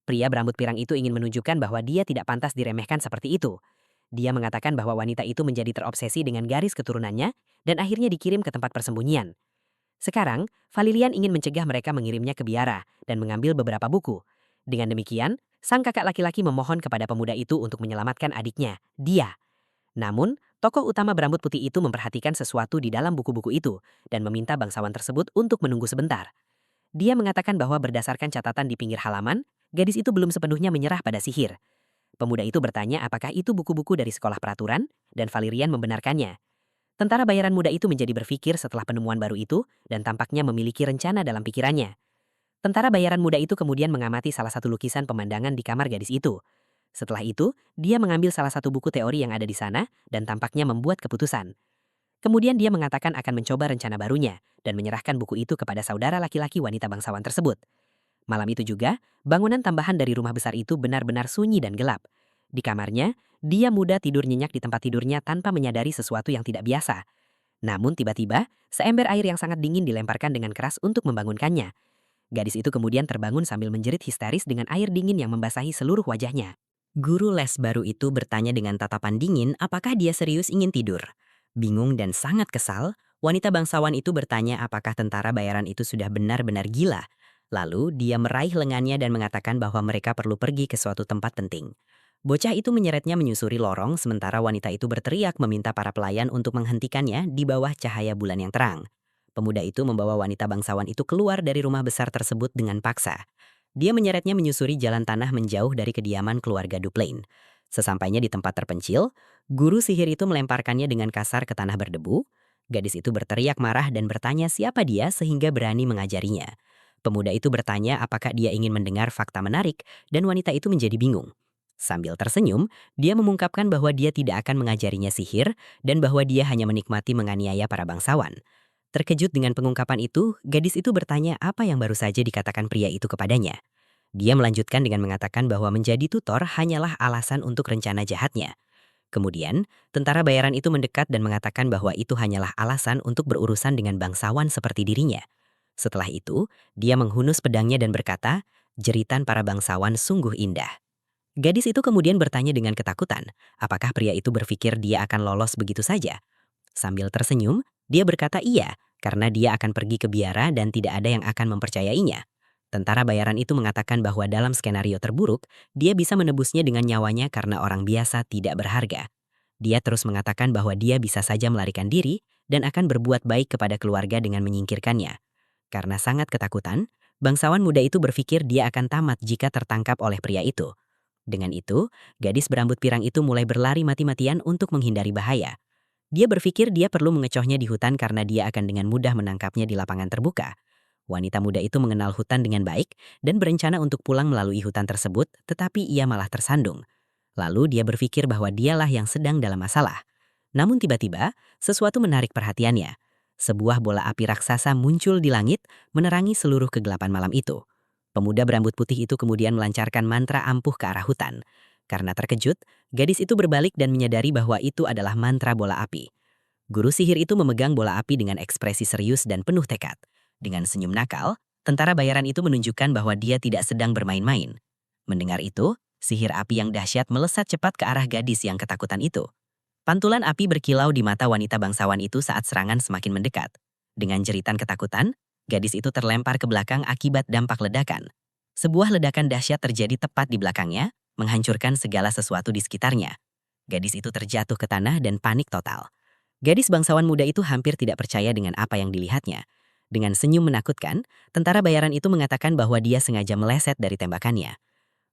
Pria berambut pirang itu ingin menunjukkan bahwa dia tidak pantas diremehkan seperti itu. Dia mengatakan bahwa wanita itu menjadi terobsesi dengan garis keturunannya dan akhirnya dikirim ke tempat persembunyian. Sekarang, Valerian ingin mencegah mereka mengirimnya ke biara dan mengambil beberapa buku. Dengan demikian, sang kakak laki-laki memohon kepada pemuda itu untuk menyelamatkan adiknya, Dia. Namun, tokoh utama berambut putih itu memperhatikan sesuatu di dalam buku-buku itu dan meminta bangsawan tersebut untuk menunggu sebentar. Dia mengatakan bahwa berdasarkan catatan di pinggir halaman, gadis itu belum sepenuhnya menyerah pada sihir. Pemuda itu bertanya apakah itu buku-buku dari sekolah peraturan, dan Valerian membenarkannya. Tentara bayaran muda itu menjadi berpikir setelah penemuan baru itu dan tampaknya memiliki rencana dalam pikirannya. Tentara bayaran muda itu kemudian mengamati salah satu lukisan pemandangan di kamar gadis itu. Setelah itu, dia mengambil salah satu buku teori yang ada di sana dan tampaknya membuat keputusan. Kemudian dia mengatakan akan mencoba rencana barunya dan menyerahkan buku itu kepada saudara laki-laki wanita bangsawan tersebut. Malam itu juga, bangunan tambahan dari rumah besar itu benar-benar sunyi dan gelap. Di kamarnya, dia muda tidur nyenyak di tempat tidurnya tanpa menyadari sesuatu yang tidak biasa. Namun tiba-tiba, seember air yang sangat dingin dilemparkan dengan keras untuk membangunkannya. Gadis itu kemudian terbangun sambil menjerit histeris dengan air dingin yang membasahi seluruh wajahnya. Guru les baru itu bertanya dengan tatapan dingin apakah dia serius ingin tidur. Bingung dan sangat kesal, wanita bangsawan itu bertanya apakah tentara bayaran itu sudah benar-benar gila. Lalu dia meraih lengannya dan mengatakan bahwa mereka perlu pergi ke suatu tempat penting. Bocah itu menyeretnya menyusuri lorong sementara wanita itu berteriak meminta para pelayan untuk menghentikannya di bawah cahaya bulan yang terang. Pemuda itu membawa wanita bangsawan itu keluar dari rumah besar tersebut dengan paksa. Dia menyeretnya menyusuri jalan tanah menjauh dari kediaman keluarga Duplain. Sesampainya di tempat terpencil, guru sihir itu melemparkannya dengan kasar ke tanah berdebu. Gadis itu berteriak marah dan bertanya siapa dia sehingga berani mengajarinya. Pemuda itu bertanya apakah dia ingin mendengar fakta menarik dan wanita itu menjadi bingung. Sambil tersenyum, dia mengungkapkan bahwa dia tidak akan mengajarinya sihir dan bahwa dia hanya menikmati menganiaya para bangsawan. Terkejut dengan pengungkapan itu, gadis itu bertanya apa yang baru saja dikatakan pria itu kepadanya. Dia melanjutkan dengan mengatakan bahwa menjadi tutor hanyalah alasan untuk rencana jahatnya. Kemudian, tentara bayaran itu mendekat dan mengatakan bahwa itu hanyalah alasan untuk berurusan dengan bangsawan seperti dirinya. Setelah itu, dia menghunus pedangnya dan berkata, jeritan para bangsawan sungguh indah. Gadis itu kemudian bertanya dengan ketakutan, apakah pria itu berpikir dia akan lolos begitu saja? Sambil tersenyum, dia berkata iya, karena dia akan pergi ke biara dan tidak ada yang akan mempercayainya. Tentara bayaran itu mengatakan bahwa dalam skenario terburuk, dia bisa menebusnya dengan nyawanya karena orang biasa tidak berharga. Dia terus mengatakan bahwa dia bisa saja melarikan diri dan akan berbuat baik kepada keluarga dengan menyingkirkannya. Karena sangat ketakutan, bangsawan muda itu berpikir dia akan tamat jika tertangkap oleh pria itu. Dengan itu, gadis berambut pirang itu mulai berlari mati-matian untuk menghindari bahaya. Dia berpikir dia perlu mengecohnya di hutan karena dia akan dengan mudah menangkapnya di lapangan terbuka. Wanita muda itu mengenal hutan dengan baik dan berencana untuk pulang melalui hutan tersebut, tetapi ia malah tersandung. Lalu dia berpikir bahwa dialah yang sedang dalam masalah. Namun tiba-tiba, sesuatu menarik perhatiannya. Sebuah bola api raksasa muncul di langit, menerangi seluruh kegelapan malam itu. Pemuda berambut putih itu kemudian melancarkan mantra ampuh ke arah hutan. Karena terkejut, gadis itu berbalik dan menyadari bahwa itu adalah mantra bola api. Guru sihir itu memegang bola api dengan ekspresi serius dan penuh tekad. Dengan senyum nakal, tentara bayaran itu menunjukkan bahwa dia tidak sedang bermain-main. Mendengar itu, sihir api yang dahsyat melesat cepat ke arah gadis yang ketakutan itu. Pantulan api berkilau di mata wanita bangsawan itu saat serangan semakin mendekat. Dengan jeritan ketakutan, gadis itu terlempar ke belakang akibat dampak ledakan. Sebuah ledakan dahsyat terjadi tepat di belakangnya, menghancurkan segala sesuatu di sekitarnya. Gadis itu terjatuh ke tanah dan panik total. Gadis bangsawan muda itu hampir tidak percaya dengan apa yang dilihatnya. Dengan senyum menakutkan, tentara bayaran itu mengatakan bahwa dia sengaja meleset dari tembakannya.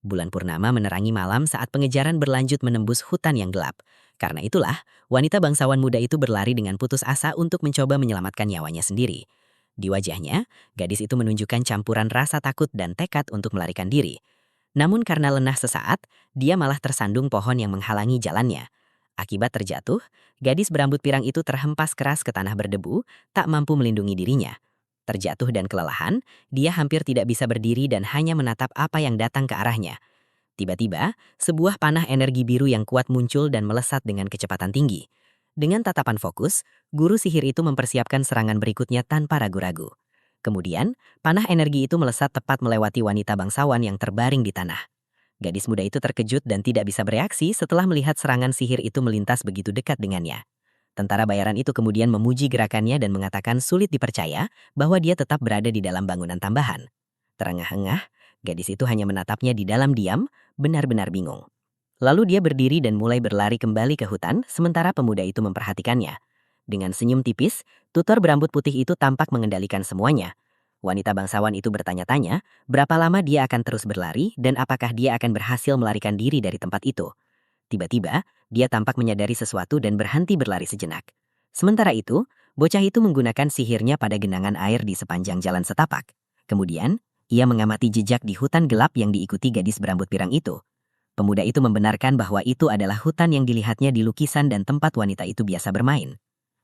Bulan purnama menerangi malam saat pengejaran berlanjut menembus hutan yang gelap. Karena itulah, wanita bangsawan muda itu berlari dengan putus asa untuk mencoba menyelamatkan nyawanya sendiri. Di wajahnya, gadis itu menunjukkan campuran rasa takut dan tekad untuk melarikan diri. Namun karena lengah sesaat, dia malah tersandung pohon yang menghalangi jalannya. Akibat terjatuh, gadis berambut pirang itu terhempas keras ke tanah berdebu, tak mampu melindungi dirinya. Terjatuh dan kelelahan, dia hampir tidak bisa berdiri dan hanya menatap apa yang datang ke arahnya. Tiba-tiba, sebuah panah energi biru yang kuat muncul dan melesat dengan kecepatan tinggi. Dengan tatapan fokus, guru sihir itu mempersiapkan serangan berikutnya tanpa ragu-ragu. Kemudian, panah energi itu melesat tepat melewati wanita bangsawan yang terbaring di tanah. Gadis muda itu terkejut dan tidak bisa bereaksi setelah melihat serangan sihir itu melintas begitu dekat dengannya. Tentara bayaran itu kemudian memuji gerakannya dan mengatakan sulit dipercaya bahwa dia tetap berada di dalam bangunan tambahan. Terengah-engah, gadis itu hanya menatapnya di dalam diam, benar-benar bingung. Lalu dia berdiri dan mulai berlari kembali ke hutan, sementara pemuda itu memperhatikannya. Dengan senyum tipis, tutor berambut putih itu tampak mengendalikan semuanya. Wanita bangsawan itu bertanya-tanya, berapa lama dia akan terus berlari dan apakah dia akan berhasil melarikan diri dari tempat itu. Tiba-tiba, dia tampak menyadari sesuatu dan berhenti berlari sejenak. Sementara itu, bocah itu menggunakan sihirnya pada genangan air di sepanjang jalan setapak. Kemudian, ia mengamati jejak di hutan gelap yang diikuti gadis berambut pirang itu. Pemuda itu membenarkan bahwa itu adalah hutan yang dilihatnya di lukisan dan tempat wanita itu biasa bermain.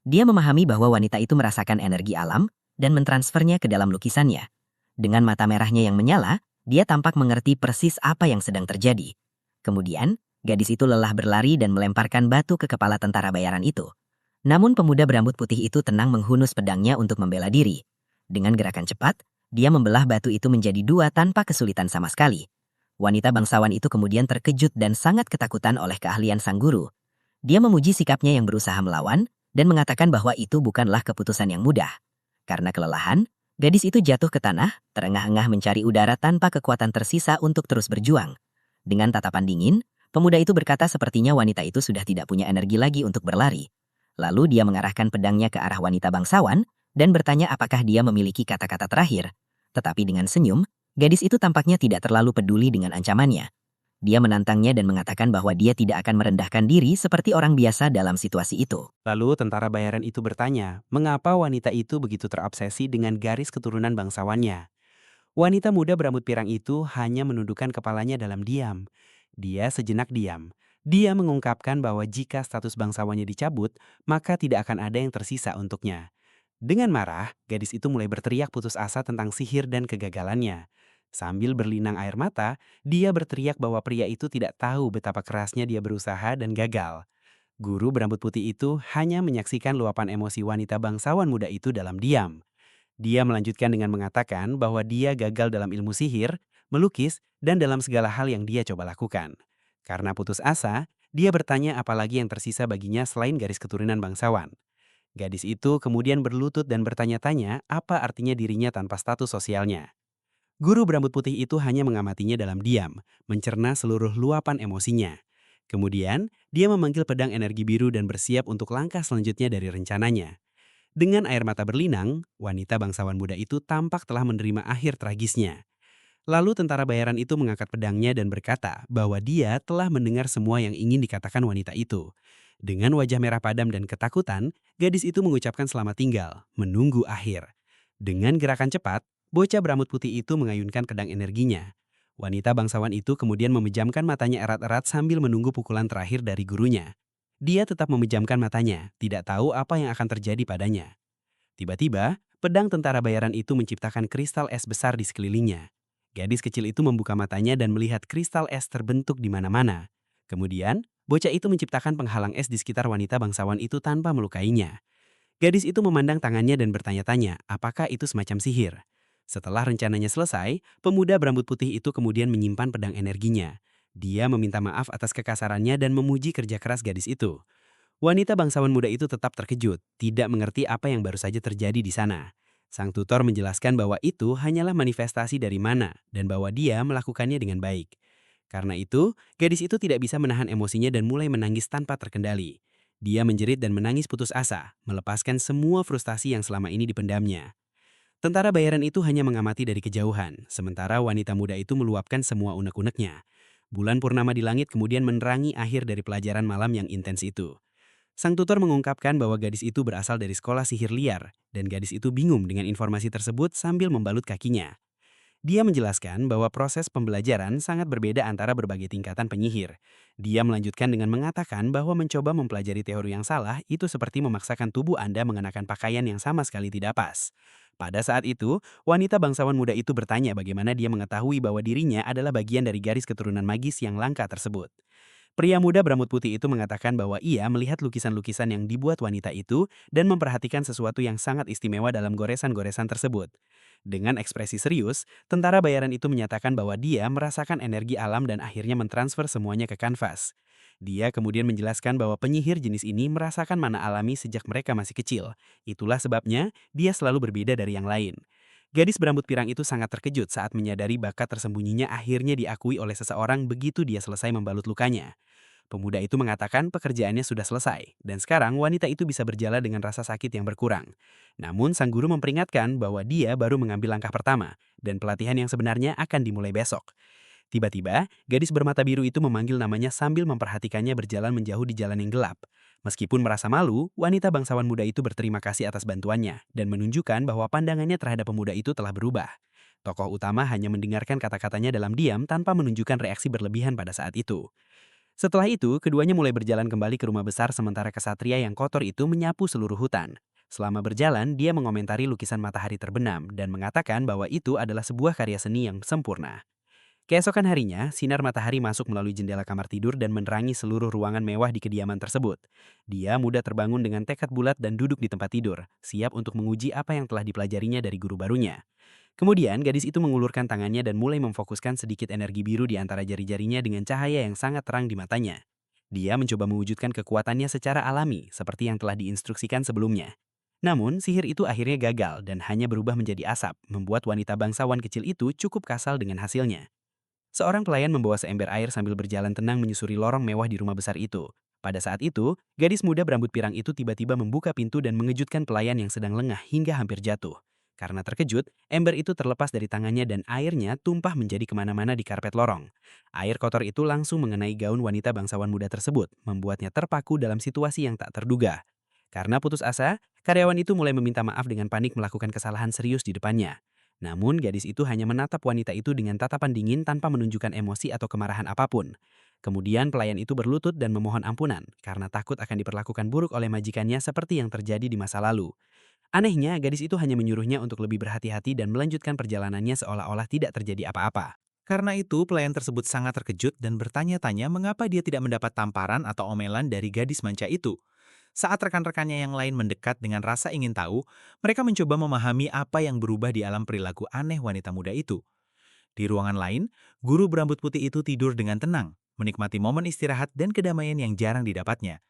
Dia memahami bahwa wanita itu merasakan energi alam dan mentransfernya ke dalam lukisannya. Dengan mata merahnya yang menyala, dia tampak mengerti persis apa yang sedang terjadi. Kemudian, gadis itu lelah berlari dan melemparkan batu ke kepala tentara bayaran itu. Namun pemuda berambut putih itu tenang menghunus pedangnya untuk membela diri. Dengan gerakan cepat, dia membelah batu itu menjadi dua tanpa kesulitan sama sekali. Wanita bangsawan itu kemudian terkejut dan sangat ketakutan oleh keahlian sang guru. Dia memuji sikapnya yang berusaha melawan dan mengatakan bahwa itu bukanlah keputusan yang mudah. Karena kelelahan, gadis itu jatuh ke tanah, terengah-engah mencari udara tanpa kekuatan tersisa untuk terus berjuang. Dengan tatapan dingin, pemuda itu berkata sepertinya wanita itu sudah tidak punya energi lagi untuk berlari. Lalu dia mengarahkan pedangnya ke arah wanita bangsawan dan bertanya apakah dia memiliki kata-kata terakhir. Tetapi dengan senyum, gadis itu tampaknya tidak terlalu peduli dengan ancamannya. Dia menantangnya dan mengatakan bahwa dia tidak akan merendahkan diri seperti orang biasa dalam situasi itu. Lalu tentara bayaran itu bertanya, mengapa wanita itu begitu terobsesi dengan garis keturunan bangsawannya? Wanita muda berambut pirang itu hanya menundukkan kepalanya dalam diam. Dia sejenak diam. Dia mengungkapkan bahwa jika status bangsawannya dicabut, maka tidak akan ada yang tersisa untuknya. Dengan marah, gadis itu mulai berteriak putus asa tentang sihir dan kegagalannya. Sambil berlinang air mata, dia berteriak bahwa pria itu tidak tahu betapa kerasnya dia berusaha dan gagal. Guru berambut putih itu hanya menyaksikan luapan emosi wanita bangsawan muda itu dalam diam. Dia melanjutkan dengan mengatakan bahwa dia gagal dalam ilmu sihir, melukis, dan dalam segala hal yang dia coba lakukan. Karena putus asa, dia bertanya apalagi yang tersisa baginya selain garis keturunan bangsawan. Gadis itu kemudian berlutut dan bertanya-tanya apa artinya dirinya tanpa status sosialnya. Guru berambut putih itu hanya mengamatinya dalam diam, mencerna seluruh luapan emosinya. Kemudian, dia memanggil pedang energi biru dan bersiap untuk langkah selanjutnya dari rencananya. Dengan air mata berlinang, wanita bangsawan muda itu tampak telah menerima akhir tragisnya. Lalu tentara bayaran itu mengangkat pedangnya dan berkata bahwa dia telah mendengar semua yang ingin dikatakan wanita itu. Dengan wajah merah padam dan ketakutan, gadis itu mengucapkan selamat tinggal, menunggu akhir. Dengan gerakan cepat, bocah berambut putih itu mengayunkan pedang energinya. Wanita bangsawan itu kemudian memejamkan matanya erat-erat sambil menunggu pukulan terakhir dari gurunya. Dia tetap memejamkan matanya, tidak tahu apa yang akan terjadi padanya. Tiba-tiba, pedang tentara bayaran itu menciptakan kristal es besar di sekelilingnya. Gadis kecil itu membuka matanya dan melihat kristal es terbentuk di mana-mana. Kemudian, bocah itu menciptakan penghalang es di sekitar wanita bangsawan itu tanpa melukainya. Gadis itu memandang tangannya dan bertanya-tanya apakah itu semacam sihir. Setelah rencananya selesai, pemuda berambut putih itu kemudian menyimpan pedang energinya. Dia meminta maaf atas kekasarannya dan memuji kerja keras gadis itu. Wanita bangsawan muda itu tetap terkejut, tidak mengerti apa yang baru saja terjadi di sana. Sang tutor menjelaskan bahwa itu hanyalah manifestasi dari mana dan bahwa dia melakukannya dengan baik. Karena itu, gadis itu tidak bisa menahan emosinya dan mulai menangis tanpa terkendali. Dia menjerit dan menangis putus asa, melepaskan semua frustasi yang selama ini dipendamnya. Tentara bayaran itu hanya mengamati dari kejauhan, sementara wanita muda itu meluapkan semua unek-uneknya. Bulan purnama di langit kemudian menerangi akhir dari pelajaran malam yang intens itu. Sang tutor mengungkapkan bahwa gadis itu berasal dari sekolah sihir liar, dan gadis itu bingung dengan informasi tersebut sambil membalut kakinya. Dia menjelaskan bahwa proses pembelajaran sangat berbeda antara berbagai tingkatan penyihir. Dia melanjutkan dengan mengatakan bahwa mencoba mempelajari teori yang salah itu seperti memaksakan tubuh Anda mengenakan pakaian yang sama sekali tidak pas. Pada saat itu, wanita bangsawan muda itu bertanya bagaimana dia mengetahui bahwa dirinya adalah bagian dari garis keturunan magis yang langka tersebut. Pria muda berambut putih itu mengatakan bahwa ia melihat lukisan-lukisan yang dibuat wanita itu dan memperhatikan sesuatu yang sangat istimewa dalam goresan-goresan tersebut. Dengan ekspresi serius, tentara bayaran itu menyatakan bahwa dia merasakan energi alam dan akhirnya mentransfer semuanya ke kanvas. Dia kemudian menjelaskan bahwa penyihir jenis ini merasakan mana alami sejak mereka masih kecil. Itulah sebabnya dia selalu berbeda dari yang lain. Gadis berambut pirang itu sangat terkejut saat menyadari bakat tersembunyinya akhirnya diakui oleh seseorang begitu dia selesai membalut lukanya. Pemuda itu mengatakan pekerjaannya sudah selesai, dan sekarang wanita itu bisa berjalan dengan rasa sakit yang berkurang. Namun sang guru memperingatkan bahwa dia baru mengambil langkah pertama, dan pelatihan yang sebenarnya akan dimulai besok. Tiba-tiba, gadis bermata biru itu memanggil namanya sambil memperhatikannya berjalan menjauh di jalan yang gelap. Meskipun merasa malu, wanita bangsawan muda itu berterima kasih atas bantuannya, dan menunjukkan bahwa pandangannya terhadap pemuda itu telah berubah. Tokoh utama hanya mendengarkan kata-katanya dalam diam tanpa menunjukkan reaksi berlebihan pada saat itu. Setelah itu, keduanya mulai berjalan kembali ke rumah besar sementara kesatria yang kotor itu menyapu seluruh hutan. Selama berjalan, dia mengomentari lukisan matahari terbenam dan mengatakan bahwa itu adalah sebuah karya seni yang sempurna. Keesokan harinya, sinar matahari masuk melalui jendela kamar tidur dan menerangi seluruh ruangan mewah di kediaman tersebut. Dia mudah terbangun dengan tekad bulat dan duduk di tempat tidur, siap untuk menguji apa yang telah dipelajarinya dari guru barunya. Kemudian, gadis itu mengulurkan tangannya dan mulai memfokuskan sedikit energi biru di antara jari-jarinya dengan cahaya yang sangat terang di matanya. Dia mencoba mewujudkan kekuatannya secara alami, seperti yang telah diinstruksikan sebelumnya. Namun, sihir itu akhirnya gagal dan hanya berubah menjadi asap, membuat wanita bangsawan kecil itu cukup kasal dengan hasilnya. Seorang pelayan membawa seember air sambil berjalan tenang menyusuri lorong mewah di rumah besar itu. Pada saat itu, gadis muda berambut pirang itu tiba-tiba membuka pintu dan mengejutkan pelayan yang sedang lengah hingga hampir jatuh. Karena terkejut, ember itu terlepas dari tangannya dan airnya tumpah menjadi kemana-mana di karpet lorong. Air kotor itu langsung mengenai gaun wanita bangsawan muda tersebut, membuatnya terpaku dalam situasi yang tak terduga. Karena putus asa, karyawan itu mulai meminta maaf dengan panik melakukan kesalahan serius di depannya. Namun, gadis itu hanya menatap wanita itu dengan tatapan dingin tanpa menunjukkan emosi atau kemarahan apapun. Kemudian pelayan itu berlutut dan memohon ampunan karena takut akan diperlakukan buruk oleh majikannya seperti yang terjadi di masa lalu. Anehnya, gadis itu hanya menyuruhnya untuk lebih berhati-hati dan melanjutkan perjalanannya seolah-olah tidak terjadi apa-apa. Karena itu, pelayan tersebut sangat terkejut dan bertanya-tanya mengapa dia tidak mendapat tamparan atau omelan dari gadis manca itu. Saat rekan-rekannya yang lain mendekat dengan rasa ingin tahu, mereka mencoba memahami apa yang berubah di alam perilaku aneh wanita muda itu. Di ruangan lain, guru berambut putih itu tidur dengan tenang, menikmati momen istirahat dan kedamaian yang jarang didapatnya.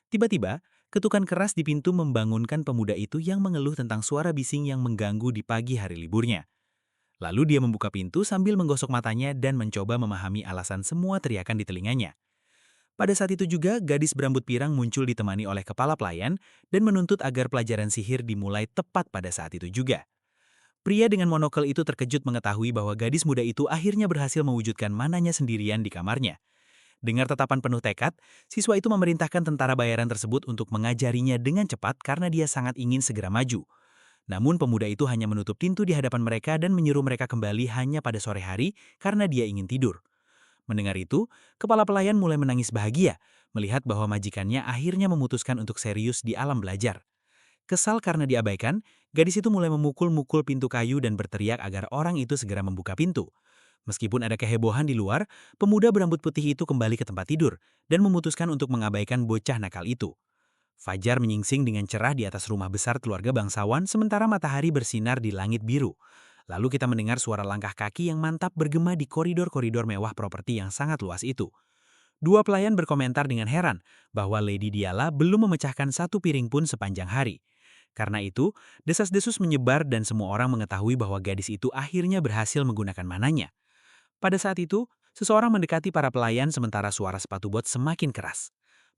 Tiba-tiba, ketukan keras di pintu membangunkan pemuda itu yang mengeluh tentang suara bising yang mengganggu di pagi hari liburnya. Lalu dia membuka pintu sambil menggosok matanya dan mencoba memahami alasan semua teriakan di telinganya. Pada saat itu juga, gadis berambut pirang muncul ditemani oleh kepala pelayan dan menuntut agar pelajaran sihir dimulai tepat pada saat itu juga. Pria dengan monokel itu terkejut mengetahui bahwa gadis muda itu akhirnya berhasil mewujudkan mananya sendirian di kamarnya. Dengar tatapan penuh tekad, siswa itu memerintahkan tentara bayaran tersebut untuk mengajarinya dengan cepat karena dia sangat ingin segera maju. Namun pemuda itu hanya menutup pintu di hadapan mereka dan menyuruh mereka kembali hanya pada sore hari karena dia ingin tidur. Mendengar itu, kepala pelayan mulai menangis bahagia, melihat bahwa majikannya akhirnya memutuskan untuk serius di alam belajar. Kesal karena diabaikan, gadis itu mulai memukul-mukul pintu kayu dan berteriak agar orang itu segera membuka pintu. Meskipun ada kehebohan di luar, pemuda berambut putih itu kembali ke tempat tidur dan memutuskan untuk mengabaikan bocah nakal itu. Fajar menyingsing dengan cerah di atas rumah besar keluarga bangsawan sementara matahari bersinar di langit biru. Lalu kita mendengar suara langkah kaki yang mantap bergema di koridor-koridor mewah properti yang sangat luas itu. Dua pelayan berkomentar dengan heran bahwa Lady Diala belum memecahkan satu piring pun sepanjang hari. Karena itu, desas-desus menyebar dan semua orang mengetahui bahwa gadis itu akhirnya berhasil menggunakan mananya. Pada saat itu, seseorang mendekati para pelayan sementara suara sepatu bot semakin keras.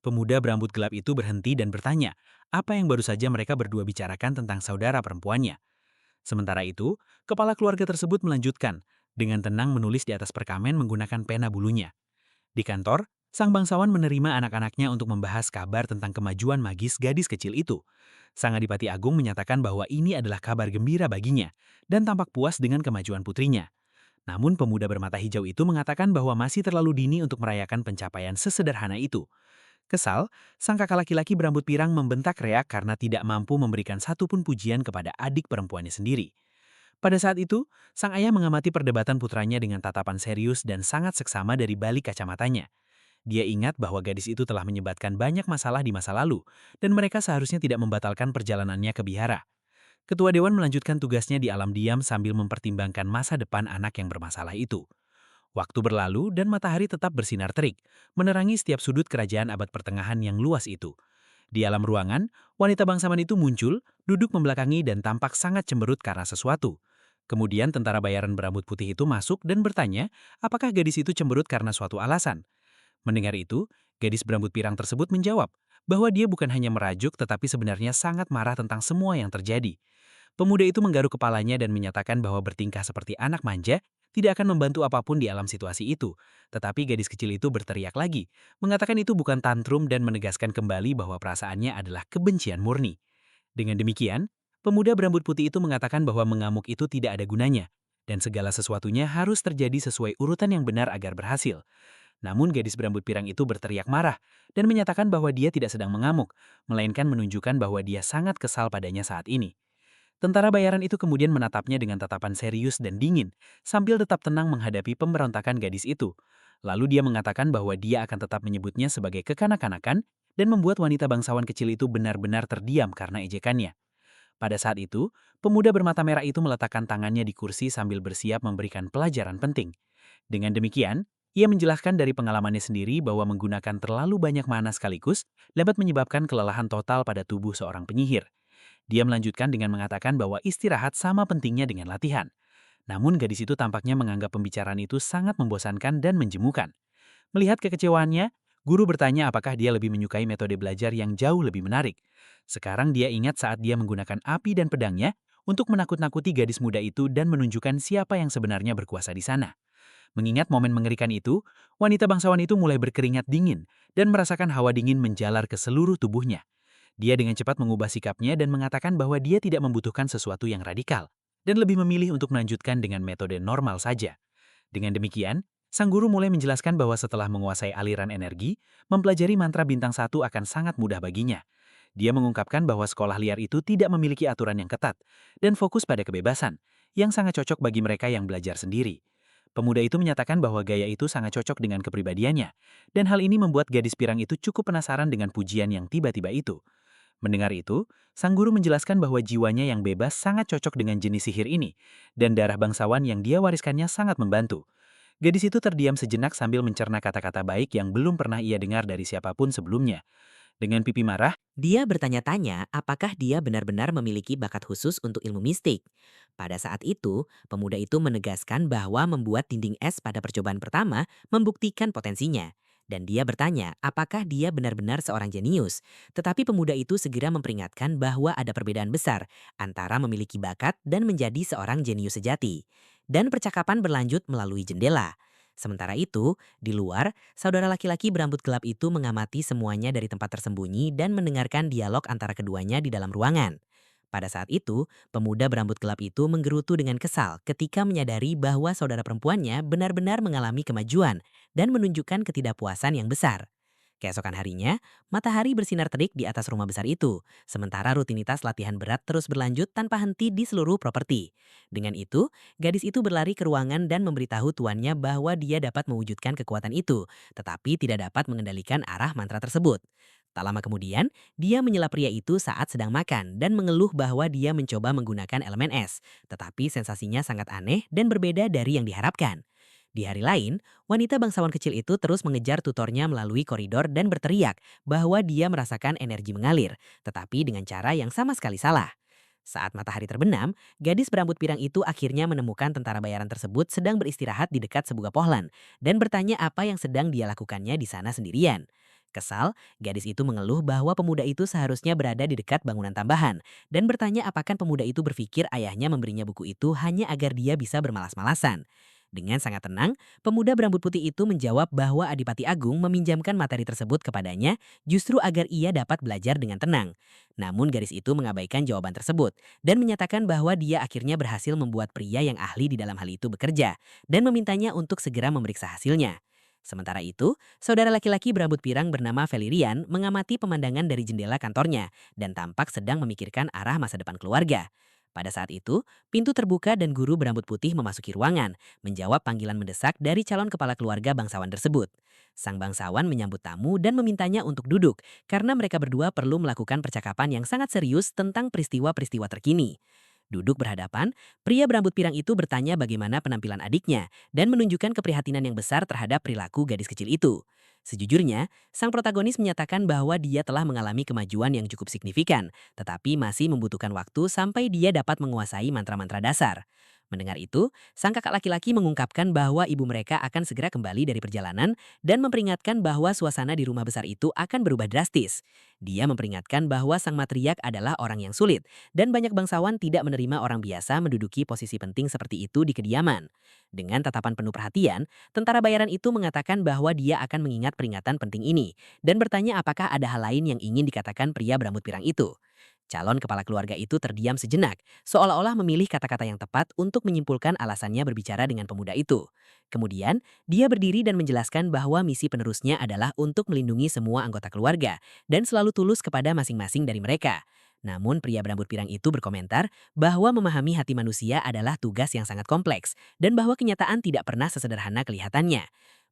Pemuda berambut gelap itu berhenti dan bertanya, apa yang baru saja mereka berdua bicarakan tentang saudara perempuannya. Sementara itu, kepala keluarga tersebut melanjutkan, dengan tenang menulis di atas perkamen menggunakan pena bulunya. Di kantor, sang bangsawan menerima anak-anaknya untuk membahas kabar tentang kemajuan magis gadis kecil itu. Sang Adipati Agung menyatakan bahwa ini adalah kabar gembira baginya, dan tampak puas dengan kemajuan putrinya. Namun pemuda bermata hijau itu mengatakan bahwa masih terlalu dini untuk merayakan pencapaian sesederhana itu. Kesal, sang kakak laki-laki berambut pirang membentak reak karena tidak mampu memberikan satupun pujian kepada adik perempuannya sendiri. Pada saat itu, sang ayah mengamati perdebatan putranya dengan tatapan serius dan sangat seksama dari balik kacamatanya. Dia ingat bahwa gadis itu telah menyebabkan banyak masalah di masa lalu, dan mereka seharusnya tidak membatalkan perjalanannya ke Bihara. Ketua Dewan melanjutkan tugasnya di alam diam sambil mempertimbangkan masa depan anak yang bermasalah itu. Waktu berlalu dan matahari tetap bersinar terik, menerangi setiap sudut kerajaan abad pertengahan yang luas itu. Di alam ruangan, wanita bangsawan itu muncul, duduk membelakangi dan tampak sangat cemberut karena sesuatu. Kemudian tentara bayaran berambut putih itu masuk dan bertanya, apakah gadis itu cemberut karena suatu alasan. Mendengar itu, gadis berambut pirang tersebut menjawab bahwa dia bukan hanya merajuk tetapi sebenarnya sangat marah tentang semua yang terjadi. Pemuda itu menggaruk kepalanya dan menyatakan bahwa bertingkah seperti anak manja tidak akan membantu apapun di alam situasi itu. Tetapi gadis kecil itu berteriak lagi, mengatakan itu bukan tantrum dan menegaskan kembali bahwa perasaannya adalah kebencian murni. Dengan demikian, pemuda berambut putih itu mengatakan bahwa mengamuk itu tidak ada gunanya, dan segala sesuatunya harus terjadi sesuai urutan yang benar agar berhasil. Namun gadis berambut pirang itu berteriak marah dan menyatakan bahwa dia tidak sedang mengamuk, melainkan menunjukkan bahwa dia sangat kesal padanya saat ini. Tentara bayaran itu kemudian menatapnya dengan tatapan serius dan dingin, sambil tetap tenang menghadapi pemberontakan gadis itu. Lalu dia mengatakan bahwa dia akan tetap menyebutnya sebagai kekanak-kanakan dan membuat wanita bangsawan kecil itu benar-benar terdiam karena ejekannya. Pada saat itu, pemuda bermata merah itu meletakkan tangannya di kursi sambil bersiap memberikan pelajaran penting. Dengan demikian, ia menjelaskan dari pengalamannya sendiri bahwa menggunakan terlalu banyak mana sekaligus dapat menyebabkan kelelahan total pada tubuh seorang penyihir. Dia melanjutkan dengan mengatakan bahwa istirahat sama pentingnya dengan latihan. Namun gadis itu tampaknya menganggap pembicaraan itu sangat membosankan dan menjemukan. Melihat kekecewaannya, guru bertanya apakah dia lebih menyukai metode belajar yang jauh lebih menarik. Sekarang dia ingat saat dia menggunakan api dan pedangnya untuk menakut-nakuti gadis muda itu dan menunjukkan siapa yang sebenarnya berkuasa di sana. Mengingat momen mengerikan itu, wanita bangsawan itu mulai berkeringat dingin dan merasakan hawa dingin menjalar ke seluruh tubuhnya. Dia dengan cepat mengubah sikapnya dan mengatakan bahwa dia tidak membutuhkan sesuatu yang radikal dan lebih memilih untuk melanjutkan dengan metode normal saja. Dengan demikian, sang guru mulai menjelaskan bahwa setelah menguasai aliran energi, mempelajari mantra bintang satu akan sangat mudah baginya. Dia mengungkapkan bahwa sekolah liar itu tidak memiliki aturan yang ketat dan fokus pada kebebasan, yang sangat cocok bagi mereka yang belajar sendiri. Pemuda itu menyatakan bahwa gaya itu sangat cocok dengan kepribadiannya, dan hal ini membuat gadis pirang itu cukup penasaran dengan pujian yang tiba-tiba itu. Mendengar itu, sang guru menjelaskan bahwa jiwanya yang bebas sangat cocok dengan jenis sihir ini, dan darah bangsawan yang dia wariskannya sangat membantu. Gadis itu terdiam sejenak sambil mencerna kata-kata baik yang belum pernah ia dengar dari siapapun sebelumnya. Dengan pipi marah, Dia bertanya-tanya apakah dia benar-benar memiliki bakat khusus untuk ilmu mistik. Pada saat itu, pemuda itu menegaskan bahwa membuat dinding es pada percobaan pertama membuktikan potensinya. Dan dia bertanya apakah dia benar-benar seorang jenius. Tetapi pemuda itu segera memperingatkan bahwa ada perbedaan besar antara memiliki bakat dan menjadi seorang jenius sejati. Dan percakapan berlanjut melalui jendela. Sementara itu, di luar, saudara laki-laki berambut gelap itu mengamati semuanya dari tempat tersembunyi dan mendengarkan dialog antara keduanya di dalam ruangan. Pada saat itu, pemuda berambut gelap itu menggerutu dengan kesal ketika menyadari bahwa saudara perempuannya benar-benar mengalami kemajuan dan menunjukkan ketidakpuasan yang besar. Keesokan harinya, matahari bersinar terik di atas rumah besar itu, sementara rutinitas latihan berat terus berlanjut tanpa henti di seluruh properti. Dengan itu, gadis itu berlari ke ruangan dan memberitahu tuannya bahwa dia dapat mewujudkan kekuatan itu, tetapi tidak dapat mengendalikan arah mantra tersebut. Tak lama kemudian, dia menyela pria itu saat sedang makan dan mengeluh bahwa dia mencoba menggunakan elemen es, tetapi sensasinya sangat aneh dan berbeda dari yang diharapkan. Di hari lain, wanita bangsawan kecil itu terus mengejar tutornya melalui koridor dan berteriak bahwa dia merasakan energi mengalir, tetapi dengan cara yang sama sekali salah. Saat matahari terbenam, gadis berambut pirang itu akhirnya menemukan tentara bayaran tersebut sedang beristirahat di dekat sebuah pohon dan bertanya apa yang sedang dia lakukannya di sana sendirian. Kesal, gadis itu mengeluh bahwa pemuda itu seharusnya berada di dekat bangunan tambahan dan bertanya apakah pemuda itu berpikir ayahnya memberinya buku itu hanya agar dia bisa bermalas-malasan. Dengan sangat tenang, pemuda berambut putih itu menjawab bahwa Adipati Agung meminjamkan materi tersebut kepadanya justru agar ia dapat belajar dengan tenang. Namun gadis itu mengabaikan jawaban tersebut dan menyatakan bahwa dia akhirnya berhasil membuat pria yang ahli di dalam hal itu bekerja dan memintanya untuk segera memeriksa hasilnya. Sementara itu, saudara laki-laki berambut pirang bernama Valerian mengamati pemandangan dari jendela kantornya dan tampak sedang memikirkan arah masa depan keluarga. Pada saat itu, pintu terbuka dan guru berambut putih memasuki ruangan, menjawab panggilan mendesak dari calon kepala keluarga bangsawan tersebut. Sang bangsawan menyambut tamu dan memintanya untuk duduk, karena mereka berdua perlu melakukan percakapan yang sangat serius tentang peristiwa-peristiwa terkini. Duduk berhadapan, pria berambut pirang itu bertanya bagaimana penampilan adiknya dan menunjukkan keprihatinan yang besar terhadap perilaku gadis kecil itu. Sejujurnya, sang protagonis menyatakan bahwa dia telah mengalami kemajuan yang cukup signifikan, tetapi masih membutuhkan waktu sampai dia dapat menguasai mantra-mantra dasar. Mendengar itu, sang kakak laki-laki mengungkapkan bahwa ibu mereka akan segera kembali dari perjalanan dan memperingatkan bahwa suasana di rumah besar itu akan berubah drastis. Dia memperingatkan bahwa sang matriark adalah orang yang sulit dan banyak bangsawan tidak menerima orang biasa menduduki posisi penting seperti itu di kediaman. Dengan tatapan penuh perhatian, tentara bayaran itu mengatakan bahwa dia akan mengingat peringatan penting ini dan bertanya apakah ada hal lain yang ingin dikatakan pria berambut pirang itu. Calon kepala keluarga itu terdiam sejenak, seolah-olah memilih kata-kata yang tepat untuk menyimpulkan alasannya berbicara dengan pemuda itu. Kemudian, dia berdiri dan menjelaskan bahwa misi penerusnya adalah untuk melindungi semua anggota keluarga dan selalu tulus kepada masing-masing dari mereka. Namun pria berambut pirang itu berkomentar bahwa memahami hati manusia adalah tugas yang sangat kompleks dan bahwa kenyataan tidak pernah sesederhana kelihatannya.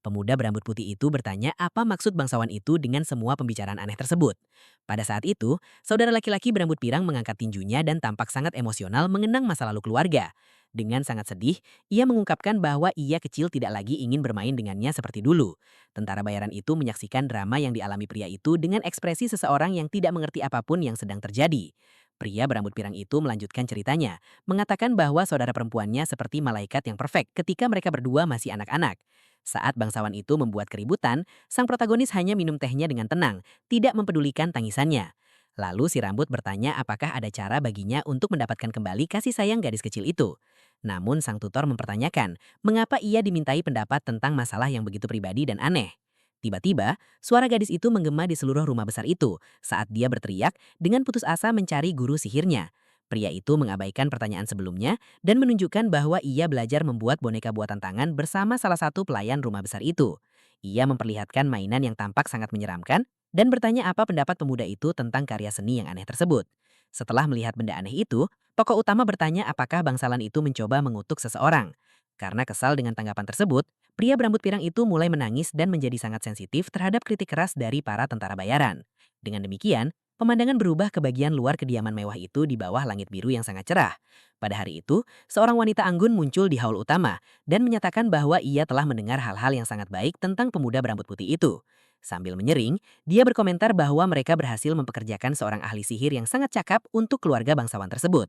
Pemuda berambut putih itu bertanya apa maksud bangsawan itu dengan semua pembicaraan aneh tersebut. Pada saat itu, saudara laki-laki berambut pirang mengangkat tinjunya dan tampak sangat emosional mengenang masa lalu keluarga. Dengan sangat sedih, ia mengungkapkan bahwa ia kecil tidak lagi ingin bermain dengannya seperti dulu. Tentara bayaran itu menyaksikan drama yang dialami pria itu dengan ekspresi seseorang yang tidak mengerti apapun yang sedang terjadi. Pria berambut pirang itu melanjutkan ceritanya, mengatakan bahwa saudara perempuannya seperti malaikat yang perfect ketika mereka berdua masih anak-anak. Saat bangsawan itu membuat keributan, sang protagonis hanya minum tehnya dengan tenang, tidak mempedulikan tangisannya. Lalu si rambut bertanya apakah ada cara baginya untuk mendapatkan kembali kasih sayang gadis kecil itu. Namun sang tutor mempertanyakan mengapa ia dimintai pendapat tentang masalah yang begitu pribadi dan aneh. Tiba-tiba, suara gadis itu menggema di seluruh rumah besar itu saat dia berteriak dengan putus asa mencari guru sihirnya. Pria itu mengabaikan pertanyaan sebelumnya dan menunjukkan bahwa ia belajar membuat boneka buatan tangan bersama salah satu pelayan rumah besar itu. Ia memperlihatkan mainan yang tampak sangat menyeramkan dan bertanya apa pendapat pemuda itu tentang karya seni yang aneh tersebut. Setelah melihat benda aneh itu, tokoh utama bertanya apakah bangsawan itu mencoba mengutuk seseorang. Karena kesal dengan tanggapan tersebut, pria berambut pirang itu mulai menangis dan menjadi sangat sensitif terhadap kritik keras dari para tentara bayaran. Dengan demikian, pemandangan berubah ke bagian luar kediaman mewah itu di bawah langit biru yang sangat cerah. Pada hari itu, seorang wanita anggun muncul di haul utama dan menyatakan bahwa ia telah mendengar hal-hal yang sangat baik tentang pemuda berambut putih itu. Sambil menyering, dia berkomentar bahwa mereka berhasil mempekerjakan seorang ahli sihir yang sangat cakap untuk keluarga bangsawan tersebut.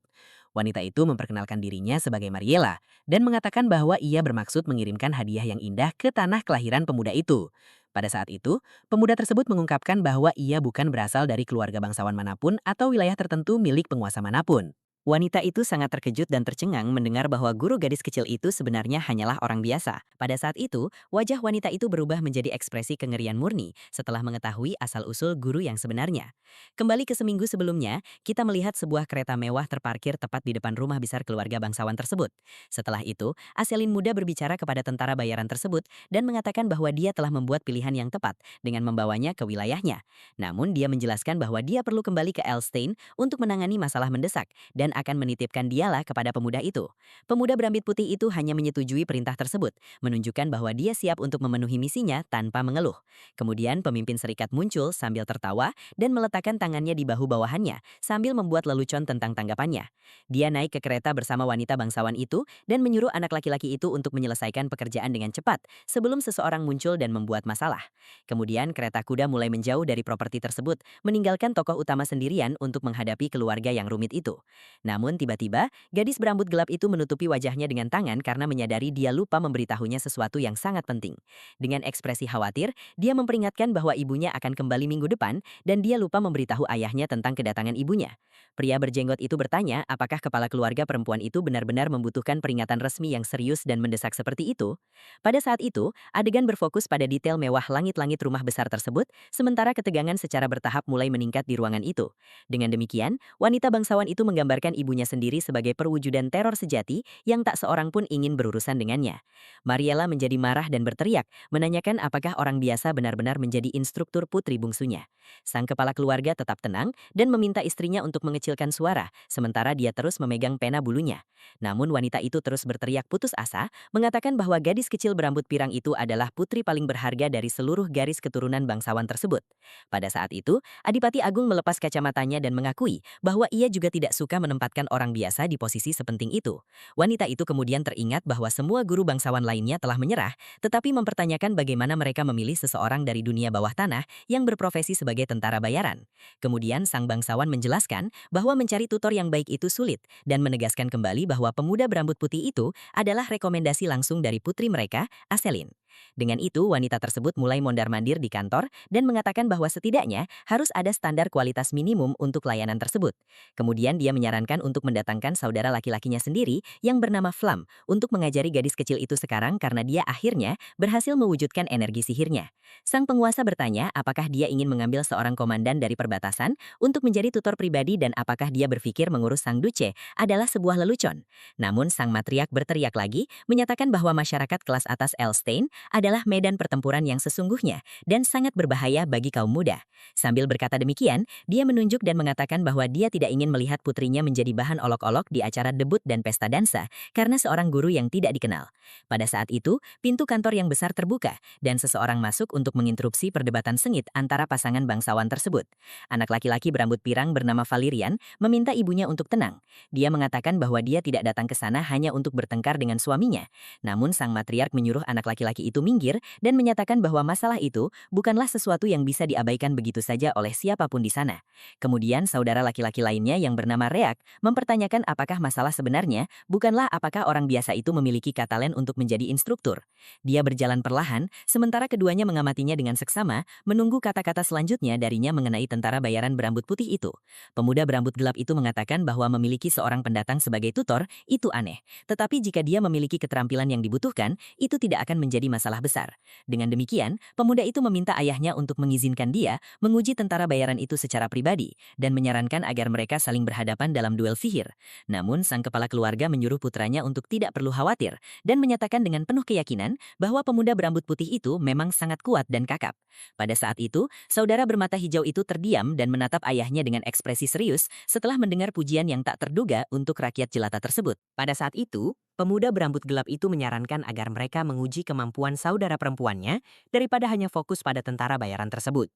Wanita itu memperkenalkan dirinya sebagai Mariela dan mengatakan bahwa ia bermaksud mengirimkan hadiah yang indah ke tanah kelahiran pemuda itu. Pada saat itu, pemuda tersebut mengungkapkan bahwa ia bukan berasal dari keluarga bangsawan manapun atau wilayah tertentu milik penguasa manapun. Wanita itu sangat terkejut dan tercengang mendengar bahwa guru gadis kecil itu sebenarnya hanyalah orang biasa. Pada saat itu, wajah wanita itu berubah menjadi ekspresi kengerian murni setelah mengetahui asal-usul guru yang sebenarnya. Kembali ke seminggu sebelumnya, kita melihat sebuah kereta mewah terparkir tepat di depan rumah besar keluarga bangsawan tersebut. Setelah itu, Aselin muda berbicara kepada tentara bayaran tersebut dan mengatakan bahwa dia telah membuat pilihan yang tepat dengan membawanya ke wilayahnya. Namun dia menjelaskan bahwa dia perlu kembali ke Elstein untuk menangani masalah mendesak dan akan menitipkan dialah kepada pemuda itu. Pemuda berambut putih itu hanya menyetujui perintah tersebut, menunjukkan bahwa dia siap untuk memenuhi misinya tanpa mengeluh. Kemudian pemimpin serikat muncul sambil tertawa dan meletakkan tangannya di bahu bawahannya sambil membuat lelucon tentang tanggapannya. Dia naik ke kereta bersama wanita bangsawan itu dan menyuruh anak laki-laki itu untuk menyelesaikan pekerjaan dengan cepat sebelum seseorang muncul dan membuat masalah. Kemudian kereta kuda mulai menjauh dari properti tersebut, meninggalkan tokoh utama sendirian untuk menghadapi keluarga yang rumit itu. Namun tiba-tiba, gadis berambut gelap itu menutupi wajahnya dengan tangan karena menyadari dia lupa memberitahunya sesuatu yang sangat penting. Dengan ekspresi khawatir, dia memperingatkan bahwa ibunya akan kembali minggu depan dan dia lupa memberitahu ayahnya tentang kedatangan ibunya. Pria berjenggot itu bertanya apakah kepala keluarga perempuan itu benar-benar membutuhkan peringatan resmi yang serius dan mendesak seperti itu. Pada saat itu, adegan berfokus pada detail mewah langit-langit rumah besar tersebut, sementara ketegangan secara bertahap mulai meningkat di ruangan itu. Dengan demikian, wanita bangsawan itu menggambarkan ibunya sendiri sebagai perwujudan teror sejati yang tak seorang pun ingin berurusan dengannya. Mariela menjadi marah dan berteriak, menanyakan apakah orang biasa benar-benar menjadi instruktur putri bungsunya. Sang kepala keluarga tetap tenang dan meminta istrinya untuk mengecilkan suara, sementara dia terus memegang pena bulunya. Namun wanita itu terus berteriak putus asa, mengatakan bahwa gadis kecil berambut pirang itu adalah putri paling berharga dari seluruh garis keturunan bangsawan tersebut. Pada saat itu, Adipati Agung melepas kacamatanya dan mengakui bahwa ia juga tidak suka menempatkan orang biasa di posisi sepenting itu. Wanita itu kemudian teringat bahwa semua guru bangsawan lainnya telah menyerah, tetapi mempertanyakan bagaimana mereka memilih seseorang dari dunia bawah tanah yang berprofesi sebagai tentara bayaran. Kemudian sang bangsawan menjelaskan bahwa mencari tutor yang baik itu sulit dan menegaskan kembali bahwa pemuda berambut putih itu adalah rekomendasi langsung dari putri mereka, Aselin. Dengan itu, wanita tersebut mulai mondar-mandir di kantor dan mengatakan bahwa setidaknya harus ada standar kualitas minimum untuk layanan tersebut. Kemudian dia menyarankan untuk mendatangkan saudara laki-lakinya sendiri yang bernama Flam untuk mengajari gadis kecil itu sekarang karena dia akhirnya berhasil mewujudkan energi sihirnya. Sang penguasa bertanya apakah dia ingin mengambil seorang komandan dari perbatasan untuk menjadi tutor pribadi dan apakah dia berpikir mengurus sang duce adalah sebuah lelucon. Namun sang matriark berteriak lagi, menyatakan bahwa masyarakat kelas atas Elstein adalah medan pertempuran yang sesungguhnya dan sangat berbahaya bagi kaum muda. Sambil berkata demikian, dia menunjuk dan mengatakan bahwa dia tidak ingin melihat putrinya menjadi bahan olok-olok di acara debut dan pesta dansa karena seorang guru yang tidak dikenal. Pada saat itu, pintu kantor yang besar terbuka dan seseorang masuk untuk menginterupsi perdebatan sengit antara pasangan bangsawan tersebut. Anak laki-laki berambut pirang bernama Valerian meminta ibunya untuk tenang. Dia mengatakan bahwa dia tidak datang ke sana hanya untuk bertengkar dengan suaminya. Namun sang matriark menyuruh anak laki-laki itu minggir dan menyatakan bahwa masalah itu bukanlah sesuatu yang bisa diabaikan begitu saja oleh siapapun di sana. Kemudian saudara laki-laki lainnya yang bernama Reak mempertanyakan apakah masalah sebenarnya bukanlah apakah orang biasa itu memiliki katalen untuk menjadi instruktur. Dia berjalan perlahan, sementara keduanya mengamatinya dengan seksama, menunggu kata-kata selanjutnya darinya mengenai tentara bayaran berambut putih itu. Pemuda berambut gelap itu mengatakan bahwa memiliki seorang pendatang sebagai tutor itu aneh. Tetapi jika dia memiliki keterampilan yang dibutuhkan, itu tidak akan menjadi masalah besar. Dengan demikian, pemuda itu meminta ayahnya untuk mengizinkan dia menguji tentara bayaran itu secara pribadi dan menyarankan agar mereka saling berhadapan dalam duel sihir. Namun sang kepala keluarga menyuruh putranya untuk tidak perlu khawatir dan menyatakan dengan penuh keyakinan bahwa pemuda berambut putih itu memang sangat kuat dan kakap. Pada saat itu, saudara bermata hijau itu terdiam dan menatap ayahnya dengan ekspresi serius setelah mendengar pujian yang tak terduga untuk rakyat jelata tersebut. Pada saat itu, pemuda berambut gelap itu menyarankan agar mereka menguji kemampuan saudara perempuannya daripada hanya fokus pada tentara bayaran tersebut.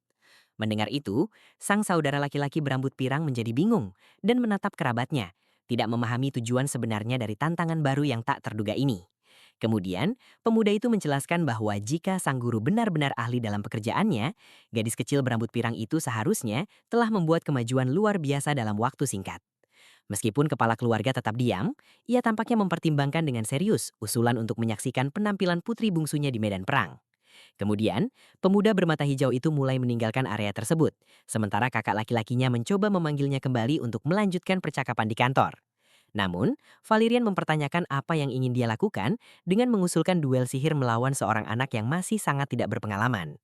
Mendengar itu, sang saudara laki-laki berambut pirang menjadi bingung dan menatap kerabatnya, tidak memahami tujuan sebenarnya dari tantangan baru yang tak terduga ini. Kemudian, pemuda itu menjelaskan bahwa jika sang guru benar-benar ahli dalam pekerjaannya, gadis kecil berambut pirang itu seharusnya telah membuat kemajuan luar biasa dalam waktu singkat. Meskipun kepala keluarga tetap diam, ia tampaknya mempertimbangkan dengan serius usulan untuk menyaksikan penampilan putri bungsunya di medan perang. Kemudian, pemuda bermata hijau itu mulai meninggalkan area tersebut, sementara kakak laki-lakinya mencoba memanggilnya kembali untuk melanjutkan percakapan di kantor. Namun, Valerian mempertanyakan apa yang ingin dia lakukan dengan mengusulkan duel sihir melawan seorang anak yang masih sangat tidak berpengalaman.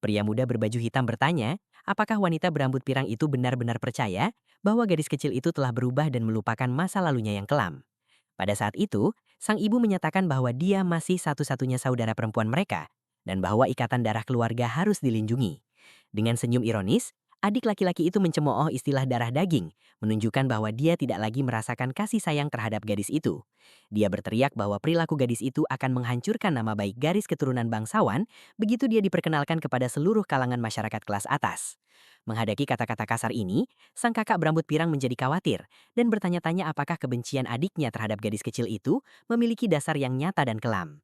Pria muda berbaju hitam bertanya, apakah wanita berambut pirang itu benar-benar percaya bahwa gadis kecil itu telah berubah dan melupakan masa lalunya yang kelam. Pada saat itu, sang ibu menyatakan bahwa dia masih satu-satunya saudara perempuan mereka dan bahwa ikatan darah keluarga harus dilindungi. Dengan senyum ironis, adik laki-laki itu mencemooh istilah darah daging, menunjukkan bahwa dia tidak lagi merasakan kasih sayang terhadap gadis itu. Dia berteriak bahwa perilaku gadis itu akan menghancurkan nama baik garis keturunan bangsawan, begitu dia diperkenalkan kepada seluruh kalangan masyarakat kelas atas. Menghadapi kata-kata kasar ini, sang kakak berambut pirang menjadi khawatir dan bertanya-tanya apakah kebencian adiknya terhadap gadis kecil itu memiliki dasar yang nyata dan kelam.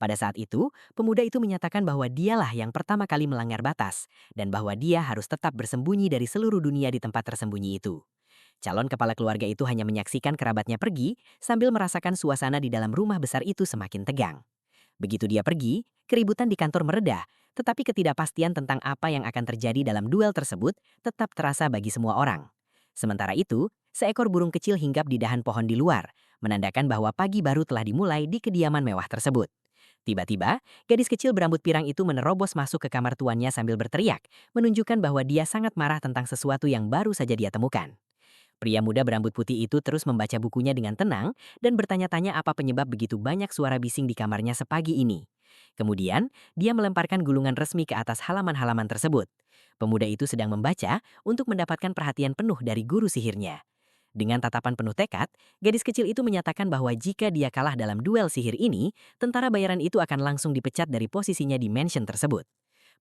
Pada saat itu, pemuda itu menyatakan bahwa dialah yang pertama kali melanggar batas dan bahwa dia harus tetap bersembunyi dari seluruh dunia di tempat tersembunyi itu. Calon kepala keluarga itu hanya menyaksikan kerabatnya pergi sambil merasakan suasana di dalam rumah besar itu semakin tegang. Begitu dia pergi, keributan di kantor mereda, tetapi ketidakpastian tentang apa yang akan terjadi dalam duel tersebut tetap terasa bagi semua orang. Sementara itu, seekor burung kecil hinggap di dahan pohon di luar, menandakan bahwa pagi baru telah dimulai di kediaman mewah tersebut. Tiba-tiba, gadis kecil berambut pirang itu menerobos masuk ke kamar tuannya sambil berteriak, menunjukkan bahwa dia sangat marah tentang sesuatu yang baru saja dia temukan. Pria muda berambut putih itu terus membaca bukunya dengan tenang dan bertanya-tanya apa penyebab begitu banyak suara bising di kamarnya sepagi ini. Kemudian, dia melemparkan gulungan resmi ke atas halaman-halaman tersebut. Pemuda itu sedang membaca untuk mendapatkan perhatian penuh dari guru sihirnya. Dengan tatapan penuh tekad, gadis kecil itu menyatakan bahwa jika dia kalah dalam duel sihir ini, tentara bayaran itu akan langsung dipecat dari posisinya di mansion tersebut.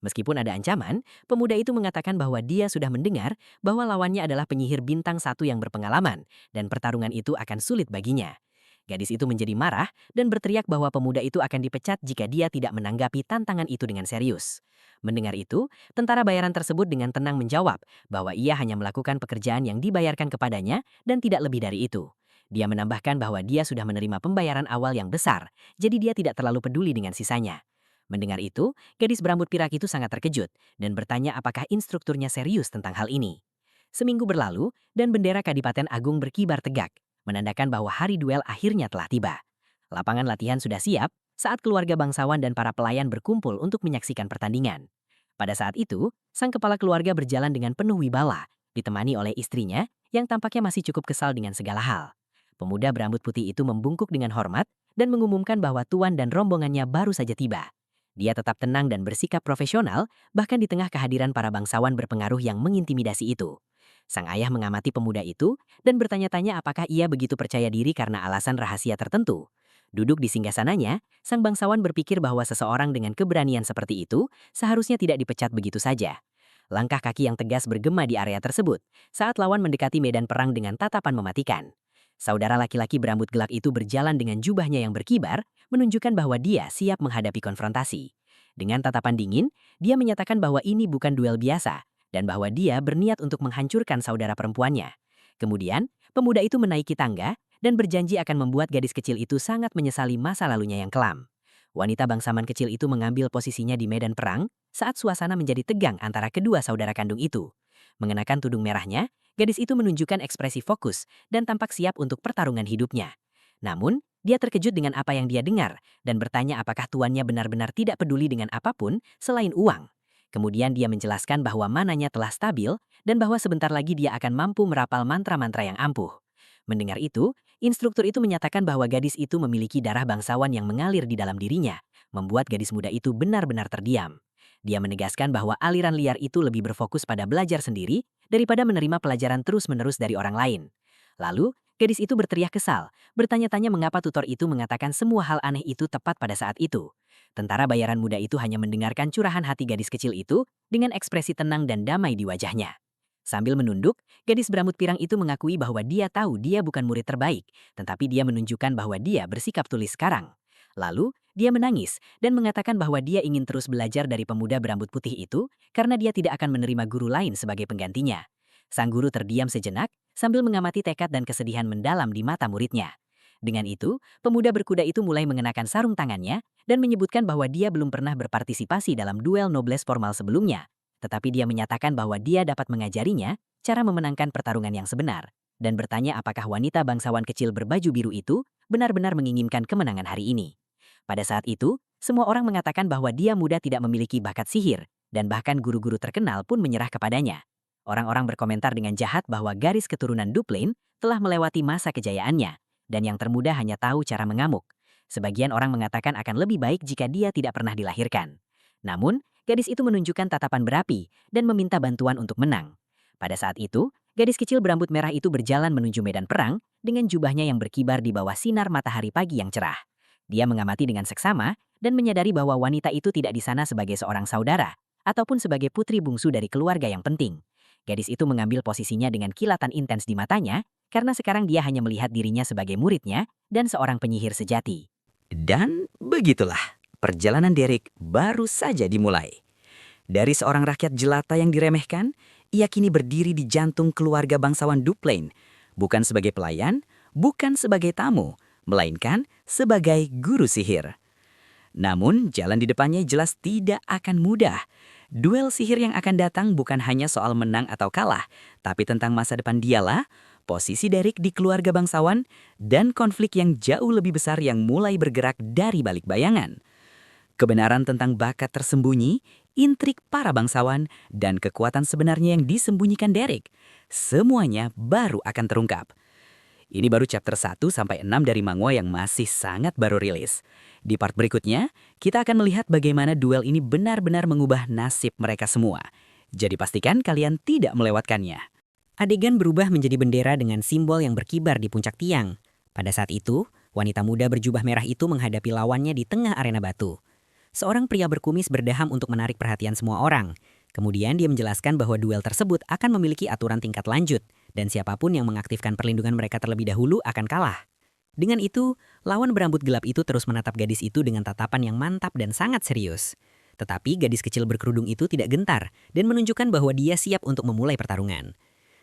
Meskipun ada ancaman, pemuda itu mengatakan bahwa dia sudah mendengar bahwa lawannya adalah penyihir bintang satu yang berpengalaman, dan pertarungan itu akan sulit baginya. Gadis itu menjadi marah dan berteriak bahwa pemuda itu akan dipecat jika dia tidak menanggapi tantangan itu dengan serius. Mendengar itu, tentara bayaran tersebut dengan tenang menjawab bahwa ia hanya melakukan pekerjaan yang dibayarkan kepadanya dan tidak lebih dari itu. Dia menambahkan bahwa dia sudah menerima pembayaran awal yang besar, jadi dia tidak terlalu peduli dengan sisanya. Mendengar itu, gadis berambut pirak itu sangat terkejut dan bertanya apakah instrukturnya serius tentang hal ini. Seminggu berlalu, dan bendera Kadipaten Agung berkibar tegak, menandakan bahwa hari duel akhirnya telah tiba. Lapangan latihan sudah siap saat keluarga bangsawan dan para pelayan berkumpul untuk menyaksikan pertandingan. Pada saat itu, sang kepala keluarga berjalan dengan penuh wibawa, ditemani oleh istrinya yang tampaknya masih cukup kesal dengan segala hal. Pemuda berambut putih itu membungkuk dengan hormat dan mengumumkan bahwa tuan dan rombongannya baru saja tiba. Dia tetap tenang dan bersikap profesional, bahkan di tengah kehadiran para bangsawan berpengaruh yang mengintimidasi itu. Sang ayah mengamati pemuda itu dan bertanya-tanya apakah ia begitu percaya diri karena alasan rahasia tertentu. Duduk di singgasananya, sang bangsawan berpikir bahwa seseorang dengan keberanian seperti itu seharusnya tidak dipecat begitu saja. Langkah kaki yang tegas bergema di area tersebut saat lawan mendekati medan perang dengan tatapan mematikan. Saudara laki-laki berambut gelap itu berjalan dengan jubahnya yang berkibar, menunjukkan bahwa dia siap menghadapi konfrontasi. Dengan tatapan dingin, dia menyatakan bahwa ini bukan duel biasa, dan bahwa dia berniat untuk menghancurkan saudara perempuannya. Kemudian, pemuda itu menaiki tangga dan berjanji akan membuat gadis kecil itu sangat menyesali masa lalunya yang kelam. Wanita bangsawan kecil itu mengambil posisinya di medan perang saat suasana menjadi tegang antara kedua saudara kandung itu. Mengenakan tudung merahnya, gadis itu menunjukkan ekspresi fokus dan tampak siap untuk pertarungan hidupnya. Namun, dia terkejut dengan apa yang dia dengar dan bertanya apakah tuannya benar-benar tidak peduli dengan apapun selain uang. Kemudian dia menjelaskan bahwa mananya telah stabil dan bahwa sebentar lagi dia akan mampu merapal mantra-mantra yang ampuh. Mendengar itu, instruktur itu menyatakan bahwa gadis itu memiliki darah bangsawan yang mengalir di dalam dirinya, membuat gadis muda itu benar-benar terdiam. Dia menegaskan bahwa aliran liar itu lebih berfokus pada belajar sendiri daripada menerima pelajaran terus-menerus dari orang lain. Lalu, gadis itu berteriak kesal, bertanya-tanya mengapa tutor itu mengatakan semua hal aneh itu tepat pada saat itu. Tentara bayaran muda itu hanya mendengarkan curahan hati gadis kecil itu dengan ekspresi tenang dan damai di wajahnya. Sambil menunduk, gadis berambut pirang itu mengakui bahwa dia tahu dia bukan murid terbaik, tetapi dia menunjukkan bahwa dia bersikap tulis sekarang. Lalu, dia menangis dan mengatakan bahwa dia ingin terus belajar dari pemuda berambut putih itu karena dia tidak akan menerima guru lain sebagai penggantinya. Sang guru terdiam sejenak sambil mengamati tekad dan kesedihan mendalam di mata muridnya. Dengan itu, pemuda berkuda itu mulai mengenakan sarung tangannya dan menyebutkan bahwa dia belum pernah berpartisipasi dalam duel nobles formal sebelumnya, tetapi dia menyatakan bahwa dia dapat mengajarinya cara memenangkan pertarungan yang sebenar. dan bertanya apakah wanita bangsawan kecil berbaju biru itu benar-benar menginginkan kemenangan hari ini. Pada saat itu, semua orang mengatakan bahwa dia muda tidak memiliki bakat sihir, dan bahkan guru-guru terkenal pun menyerah kepadanya. Orang-orang berkomentar dengan jahat bahwa garis keturunan Duplain telah melewati masa kejayaannya, dan yang termuda hanya tahu cara mengamuk. Sebagian orang mengatakan akan lebih baik jika dia tidak pernah dilahirkan. Namun, gadis itu menunjukkan tatapan berapi dan meminta bantuan untuk menang. Pada saat itu, gadis kecil berambut merah itu berjalan menuju medan perang dengan jubahnya yang berkibar di bawah sinar matahari pagi yang cerah. Dia mengamati dengan seksama dan menyadari bahwa wanita itu tidak di sana sebagai seorang saudara ataupun sebagai putri bungsu dari keluarga yang penting. Gadis itu mengambil posisinya dengan kilatan intens di matanya karena sekarang dia hanya melihat dirinya sebagai muridnya dan seorang penyihir sejati. Dan begitulah, perjalanan Derek baru saja dimulai. Dari seorang rakyat jelata yang diremehkan, ia kini berdiri di jantung keluarga bangsawan Duplain, bukan sebagai pelayan, bukan sebagai tamu, melainkan sebagai guru sihir. Namun, jalan di depannya jelas tidak akan mudah. Duel sihir yang akan datang bukan hanya soal menang atau kalah, tapi tentang masa depan dialah, posisi Derek di keluarga bangsawan, dan konflik yang jauh lebih besar yang mulai bergerak dari balik bayangan. Kebenaran tentang bakat tersembunyi, intrik para bangsawan, dan kekuatan sebenarnya yang disembunyikan Derek, semuanya baru akan terungkap. Ini baru chapter 1-6 dari manga yang masih sangat baru rilis. Di part berikutnya, kita akan melihat bagaimana duel ini benar-benar mengubah nasib mereka semua. Jadi pastikan kalian tidak melewatkannya. Adegan berubah menjadi bendera dengan simbol yang berkibar di puncak tiang. Pada saat itu, wanita muda berjubah merah itu menghadapi lawannya di tengah arena batu. Seorang pria berkumis berdeham untuk menarik perhatian semua orang. Kemudian dia menjelaskan bahwa duel tersebut akan memiliki aturan tingkat lanjut, dan siapapun yang mengaktifkan perlindungan mereka terlebih dahulu akan kalah. Dengan itu, lawan berambut gelap itu terus menatap gadis itu dengan tatapan yang mantap dan sangat serius. Tetapi gadis kecil berkerudung itu tidak gentar dan menunjukkan bahwa dia siap untuk memulai pertarungan.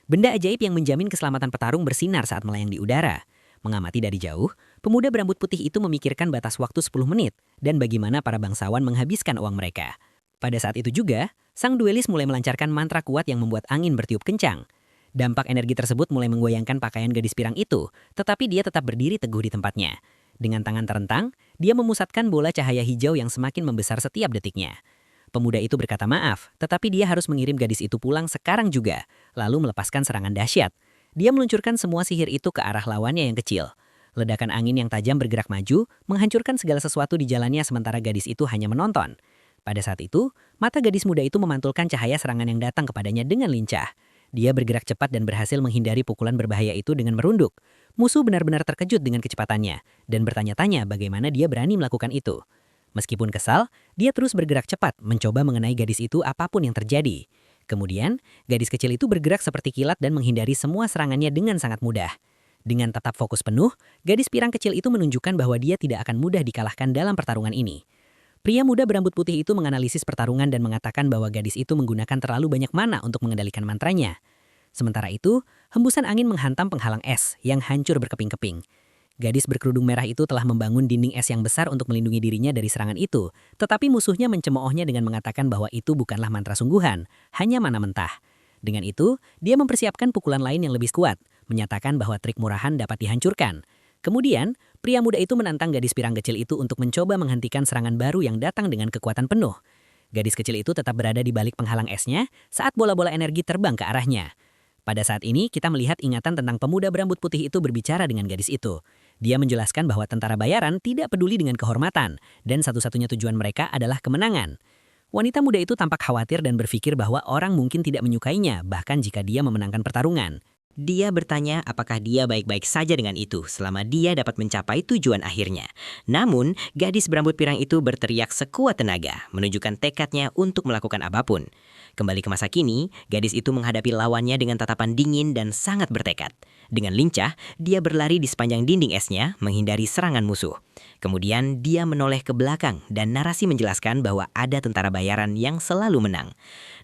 Benda ajaib yang menjamin keselamatan petarung bersinar saat melayang di udara. Mengamati dari jauh, pemuda berambut putih itu memikirkan batas waktu 10 menit dan bagaimana para bangsawan menghabiskan uang mereka. Pada saat itu juga, sang duelis mulai melancarkan mantra kuat yang membuat angin bertiup kencang. Dampak energi tersebut mulai menggoyangkan pakaian gadis pirang itu, tetapi dia tetap berdiri teguh di tempatnya. Dengan tangan terentang, dia memusatkan bola cahaya hijau yang semakin membesar setiap detiknya. Pemuda itu berkata maaf, tetapi dia harus mengirim gadis itu pulang sekarang juga, lalu melepaskan serangan dahsyat. Dia meluncurkan semua sihir itu ke arah lawannya yang kecil. Ledakan angin yang tajam bergerak maju, menghancurkan segala sesuatu di jalannya sementara gadis itu hanya menonton. Pada saat itu, mata gadis muda itu memantulkan cahaya serangan yang datang kepadanya dengan lincah. Dia bergerak cepat dan berhasil menghindari pukulan berbahaya itu dengan merunduk. Musuh benar-benar terkejut dengan kecepatannya, dan bertanya-tanya bagaimana dia berani melakukan itu. Meskipun kesal, dia terus bergerak cepat, mencoba mengenai gadis itu apapun yang terjadi. Kemudian, gadis kecil itu bergerak seperti kilat dan menghindari semua serangannya dengan sangat mudah. Dengan tetap fokus penuh, gadis pirang kecil itu menunjukkan bahwa dia tidak akan mudah dikalahkan dalam pertarungan ini. Pria muda berambut putih itu menganalisis pertarungan dan mengatakan bahwa gadis itu menggunakan terlalu banyak mana untuk mengendalikan mantranya. Sementara itu, hembusan angin menghantam penghalang es yang hancur berkeping-keping. Gadis berkerudung merah itu telah membangun dinding es yang besar untuk melindungi dirinya dari serangan itu, tetapi musuhnya mencemoohnya dengan mengatakan bahwa itu bukanlah mantra sungguhan, hanya mana mentah. Dengan itu, dia mempersiapkan pukulan lain yang lebih kuat, menyatakan bahwa trik murahan dapat dihancurkan. Kemudian, pria muda itu menantang gadis pirang kecil itu untuk mencoba menghentikan serangan baru yang datang dengan kekuatan penuh. Gadis kecil itu tetap berada di balik penghalang esnya saat bola-bola energi terbang ke arahnya. Pada saat ini, kita melihat ingatan tentang pemuda berambut putih itu berbicara dengan gadis itu. Dia menjelaskan bahwa tentara bayaran tidak peduli dengan kehormatan, dan satu-satunya tujuan mereka adalah kemenangan. Wanita muda itu tampak khawatir dan berpikir bahwa orang mungkin tidak menyukainya, bahkan jika dia memenangkan pertarungan. Dia bertanya apakah dia baik-baik saja dengan itu selama dia dapat mencapai tujuan akhirnya. Namun, gadis berambut pirang itu berteriak sekuat tenaga, menunjukkan tekadnya untuk melakukan apapun. Kembali ke masa kini, gadis itu menghadapi lawannya dengan tatapan dingin dan sangat bertekad. Dengan lincah, dia berlari di sepanjang dinding esnya, menghindari serangan musuh. Kemudian, dia menoleh ke belakang dan narasi menjelaskan bahwa ada tentara bayaran yang selalu menang.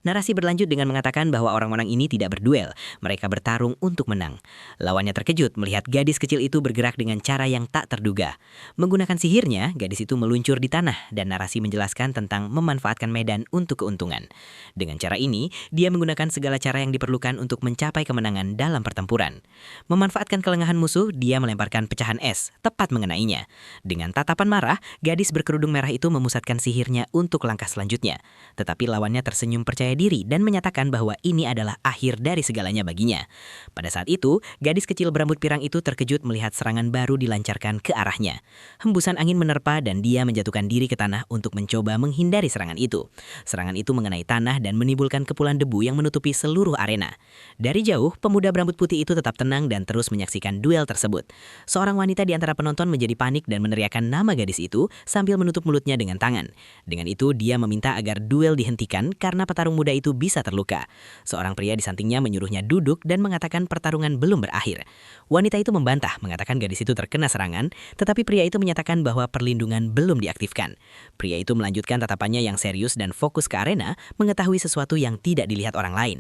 Narasi berlanjut dengan mengatakan bahwa orang-orang ini tidak berduel, mereka bertarung untuk menang. Lawannya terkejut melihat gadis kecil itu bergerak dengan cara yang tak terduga. Menggunakan sihirnya, gadis itu meluncur di tanah dan narasi menjelaskan tentang memanfaatkan medan untuk keuntungan. Dengan cara ini, dia menggunakan segala cara yang diperlukan untuk mencapai kemenangan dalam pertempuran. Memanfaatkan kelengahan musuh, dia melemparkan pecahan es, tepat mengenainya. Dengan tatapan marah, gadis berkerudung merah itu memusatkan sihirnya untuk langkah selanjutnya. Tetapi lawannya tersenyum percaya diri dan menyatakan bahwa ini adalah akhir dari segalanya baginya. Pada saat itu, gadis kecil berambut pirang itu terkejut melihat serangan baru dilancarkan ke arahnya. Hembusan angin menerpa dan dia menjatuhkan diri ke tanah untuk mencoba menghindari serangan itu. Serangan itu mengenai tanah dan menimbulkan kepulan debu yang menutupi seluruh arena. Dari jauh, pemuda berambut putih itu tetap tenang dan terus menyaksikan duel tersebut. Seorang wanita di antara penonton menjadi panik dan meneriakkan nama gadis itu sambil menutup mulutnya dengan tangan. Dengan itu, dia meminta agar duel dihentikan karena petarung muda itu bisa terluka. Seorang pria di sampingnya menyuruhnya duduk dan mengatakan pertarungan belum berakhir. Wanita itu membantah, mengatakan gadis itu terkena serangan, tetapi pria itu menyatakan bahwa perlindungan belum diaktifkan. Pria itu melanjutkan tatapannya yang serius dan fokus ke arena, mengetahui sesuatu yang tidak dilihat orang lain.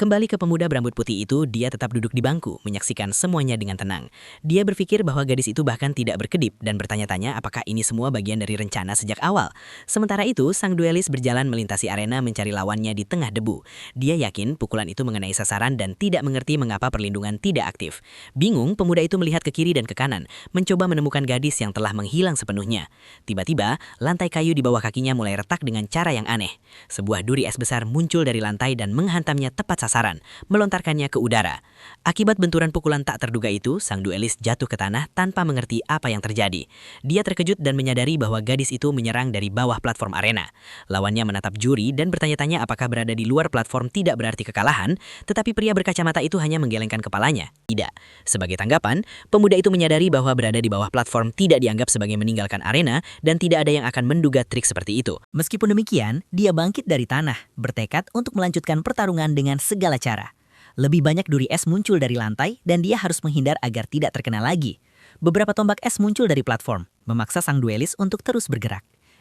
Kembali ke pemuda berambut putih itu, dia tetap duduk di bangku, menyaksikan semuanya dengan tenang. Dia berpikir bahwa gadis itu bahkan tidak berkedip dan bertanya-tanya apakah ini semua bagian dari rencana sejak awal. Sementara itu, sang duelis berjalan melintasi arena mencari lawannya di tengah debu. Dia yakin pukulan itu mengenai sasaran dan tidak mengerti mengapa perlindungan tidak aktif. Bingung, pemuda itu melihat ke kiri dan ke kanan, mencoba menemukan gadis yang telah menghilang sepenuhnya. Tiba-tiba, lantai kayu di bawah kakinya mulai retak dengan cara yang aneh. Sebuah duri es besar muncul dari lantai dan menghantamnya tepat sasaran, melontarkannya ke udara. Akibat benturan pukulan tak terduga itu, sang duelis jatuh ke tanah tanpa mengerti apa yang terjadi. Dia terkejut dan menyadari bahwa gadis itu menyerang dari bawah platform arena. Lawannya menatap juri dan bertanya-tanya apakah berada di luar platform tidak berarti kekalahan, tetapi pria berkacamata itu hanya menggelengkan kepalanya. Tidak. Sebagai tanggapan, pemuda itu menyadari bahwa berada di bawah platform tidak dianggap sebagai meninggalkan arena dan tidak ada yang akan menduga trik seperti itu. Meskipun demikian, dia bangkit dari tanah, bertekad untuk melanjutkan pertarungan dengan segala cara. Lebih banyak duri es muncul dari lantai dan dia harus menghindar agar tidak terkena lagi. Beberapa tombak es muncul dari platform, memaksa sang duelis untuk terus bergerak.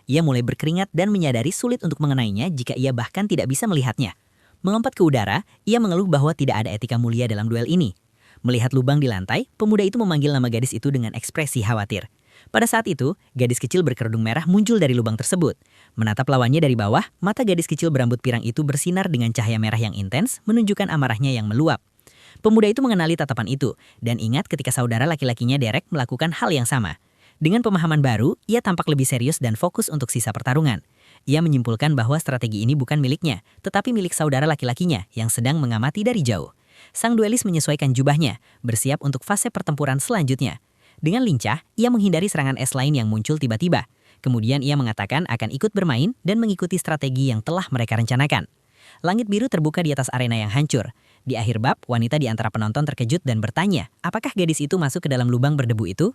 Ia mulai berkeringat dan menyadari sulit untuk mengenainya jika ia bahkan tidak bisa melihatnya. Melompat ke udara, ia mengeluh bahwa tidak ada etika mulia dalam duel ini. Melihat lubang di lantai, pemuda itu memanggil nama gadis itu dengan ekspresi khawatir. Pada saat itu, gadis kecil berkerudung merah muncul dari lubang tersebut. Menatap lawannya dari bawah, mata gadis kecil berambut pirang itu bersinar dengan cahaya merah yang intens, menunjukkan amarahnya yang meluap. Pemuda itu mengenali tatapan itu, dan ingat ketika saudara laki-lakinya Derek melakukan hal yang sama. Dengan pemahaman baru, ia tampak lebih serius dan fokus untuk sisa pertarungan. Ia menyimpulkan bahwa strategi ini bukan miliknya, tetapi milik saudara laki-lakinya yang sedang mengamati dari jauh. Sang duelis menyesuaikan jubahnya, bersiap untuk fase pertempuran selanjutnya. Dengan lincah, ia menghindari serangan es lain yang muncul tiba-tiba. Kemudian ia mengatakan akan ikut bermain dan mengikuti strategi yang telah mereka rencanakan. Langit biru terbuka di atas arena yang hancur. Di akhir bab, wanita di antara penonton terkejut dan bertanya, apakah gadis itu masuk ke dalam lubang berdebu itu?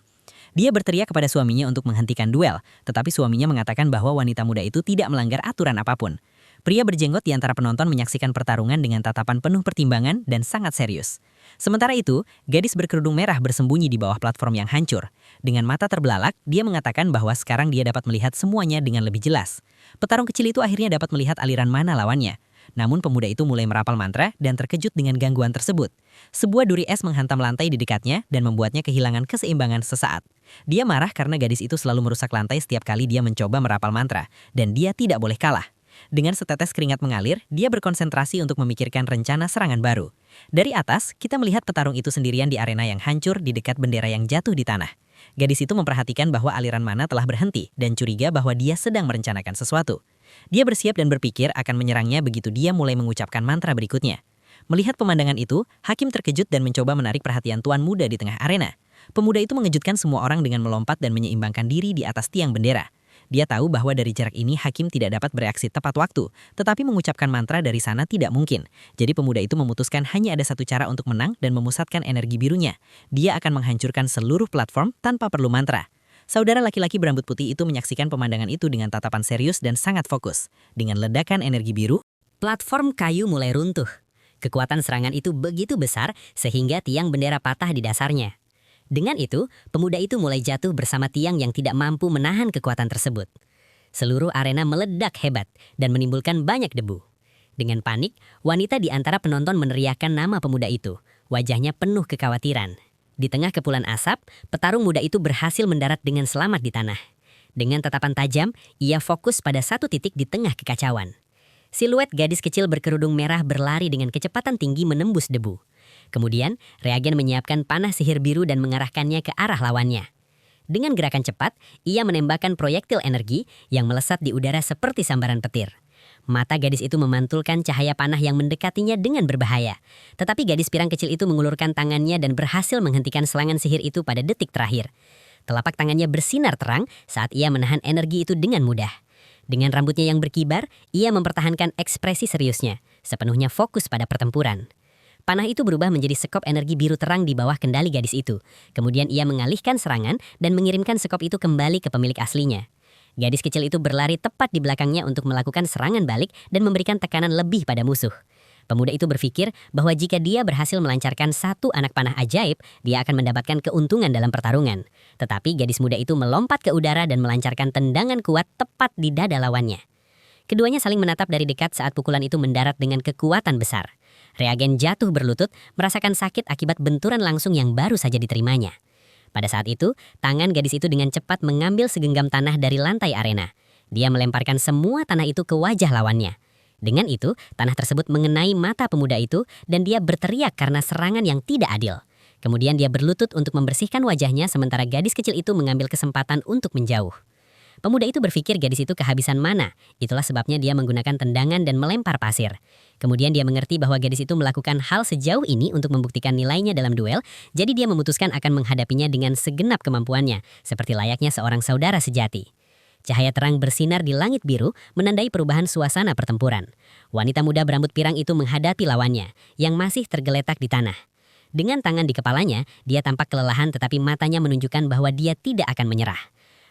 Dia berteriak kepada suaminya untuk menghentikan duel, tetapi suaminya mengatakan bahwa wanita muda itu tidak melanggar aturan apapun. Pria berjenggot di antara penonton menyaksikan pertarungan dengan tatapan penuh pertimbangan dan sangat serius. Sementara itu, gadis berkerudung merah bersembunyi di bawah platform yang hancur. Dengan mata terbelalak, dia mengatakan bahwa sekarang dia dapat melihat semuanya dengan lebih jelas. Petarung kecil itu akhirnya dapat melihat aliran mana lawannya. Namun pemuda itu mulai merapal mantra dan terkejut dengan gangguan tersebut. Sebuah duri es menghantam lantai di dekatnya dan membuatnya kehilangan keseimbangan sesaat. Dia marah karena gadis itu selalu merusak lantai setiap kali dia mencoba merapal mantra, dan dia tidak boleh kalah. Dengan setetes keringat mengalir, dia berkonsentrasi untuk memikirkan rencana serangan baru. Dari atas, kita melihat petarung itu sendirian di arena yang hancur di dekat bendera yang jatuh di tanah. Gadis itu memperhatikan bahwa aliran mana telah berhenti dan curiga bahwa dia sedang merencanakan sesuatu. Dia bersiap dan berpikir akan menyerangnya begitu dia mulai mengucapkan mantra berikutnya. Melihat pemandangan itu, hakim terkejut dan mencoba menarik perhatian tuan muda di tengah arena. Pemuda itu mengejutkan semua orang dengan melompat dan menyeimbangkan diri di atas tiang bendera. Dia tahu bahwa dari jarak ini hakim tidak dapat bereaksi tepat waktu, tetapi mengucapkan mantra dari sana tidak mungkin. Jadi pemuda itu memutuskan hanya ada satu cara untuk menang dan memusatkan energi birunya. Dia akan menghancurkan seluruh platform tanpa perlu mantra. Saudara laki-laki berambut putih itu menyaksikan pemandangan itu dengan tatapan serius dan sangat fokus. Dengan ledakan energi biru, platform kayu mulai runtuh. Kekuatan serangan itu begitu besar sehingga tiang bendera patah di dasarnya. Dengan itu, pemuda itu mulai jatuh bersama tiang yang tidak mampu menahan kekuatan tersebut. Seluruh arena meledak hebat dan menimbulkan banyak debu. Dengan panik, wanita di antara penonton meneriakkan nama pemuda itu. Wajahnya penuh kekhawatiran. Di tengah kepulan asap, petarung muda itu berhasil mendarat dengan selamat di tanah. Dengan tatapan tajam, ia fokus pada satu titik di tengah kekacauan. Siluet gadis kecil berkerudung merah berlari dengan kecepatan tinggi menembus debu. Kemudian, reagen menyiapkan panah sihir biru dan mengarahkannya ke arah lawannya. Dengan gerakan cepat, ia menembakkan proyektil energi yang melesat di udara seperti sambaran petir. Mata gadis itu memantulkan cahaya panah yang mendekatinya dengan berbahaya. Tetapi gadis pirang kecil itu mengulurkan tangannya dan berhasil menghentikan serangan sihir itu pada detik terakhir. Telapak tangannya bersinar terang saat ia menahan energi itu dengan mudah. Dengan rambutnya yang berkibar, ia mempertahankan ekspresi seriusnya, sepenuhnya fokus pada pertempuran. Panah itu berubah menjadi sekop energi biru terang di bawah kendali gadis itu. Kemudian ia mengalihkan serangan dan mengirimkan sekop itu kembali ke pemilik aslinya. Gadis kecil itu berlari tepat di belakangnya untuk melakukan serangan balik dan memberikan tekanan lebih pada musuh. Pemuda itu berpikir bahwa jika dia berhasil melancarkan satu anak panah ajaib, dia akan mendapatkan keuntungan dalam pertarungan. Tetapi gadis muda itu melompat ke udara dan melancarkan tendangan kuat tepat di dada lawannya. Keduanya saling menatap dari dekat saat pukulan itu mendarat dengan kekuatan besar. Reagen jatuh berlutut, merasakan sakit akibat benturan langsung yang baru saja diterimanya. Pada saat itu, tangan gadis itu dengan cepat mengambil segenggam tanah dari lantai arena. Dia melemparkan semua tanah itu ke wajah lawannya. Dengan itu, tanah tersebut mengenai mata pemuda itu dan dia berteriak karena serangan yang tidak adil. Kemudian dia berlutut untuk membersihkan wajahnya sementara gadis kecil itu mengambil kesempatan untuk menjauh. Pemuda itu berpikir gadis itu kehabisan mana. Itulah sebabnya dia menggunakan tendangan dan melempar pasir. Kemudian dia mengerti bahwa gadis itu melakukan hal sejauh ini untuk membuktikan nilainya dalam duel, jadi dia memutuskan akan menghadapinya dengan segenap kemampuannya, seperti layaknya seorang saudara sejati. Cahaya terang bersinar di langit biru menandai perubahan suasana pertempuran. Wanita muda berambut pirang itu menghadapi lawannya, yang masih tergeletak di tanah. Dengan tangan di kepalanya, dia tampak kelelahan tetapi matanya menunjukkan bahwa dia tidak akan menyerah.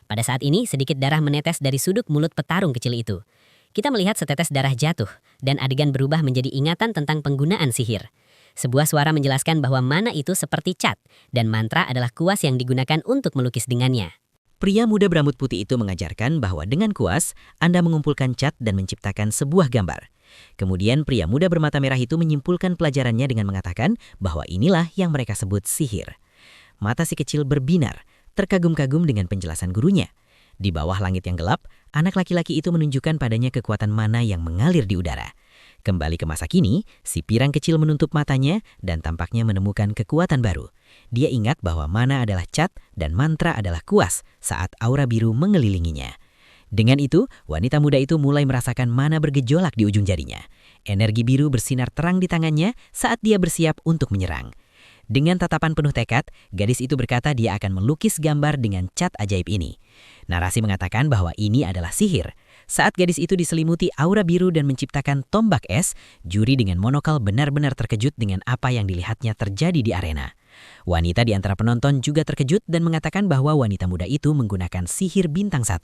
Pada saat ini, sedikit darah menetes dari sudut mulut petarung kecil itu. Kita melihat setetes darah jatuh, dan adegan berubah menjadi ingatan tentang penggunaan sihir. Sebuah suara menjelaskan bahwa mana itu seperti cat, dan mantra adalah kuas yang digunakan untuk melukis dengannya. Pria muda berambut putih itu mengajarkan bahwa dengan kuas, Anda mengumpulkan cat dan menciptakan sebuah gambar. Kemudian pria muda bermata merah itu menyimpulkan pelajarannya dengan mengatakan bahwa inilah yang mereka sebut sihir. Mata si kecil berbinar, terkagum-kagum dengan penjelasan gurunya. Di bawah langit yang gelap, anak laki-laki itu menunjukkan padanya kekuatan mana yang mengalir di udara. Kembali ke masa kini, si pirang kecil menutup matanya dan tampaknya menemukan kekuatan baru. Dia ingat bahwa mana adalah cat dan mantra adalah kuas saat aura biru mengelilinginya. Dengan itu, wanita muda itu mulai merasakan mana bergejolak di ujung jarinya. Energi biru bersinar terang di tangannya saat dia bersiap untuk menyerang. Dengan tatapan penuh tekad, gadis itu berkata dia akan melukis gambar dengan cat ajaib ini. Narasi mengatakan bahwa ini adalah sihir. Saat gadis itu diselimuti aura biru dan menciptakan tombak es, juri dengan monokal benar-benar terkejut dengan apa yang dilihatnya terjadi di arena. Wanita di antara penonton juga terkejut dan mengatakan bahwa wanita muda itu menggunakan sihir bintang 1.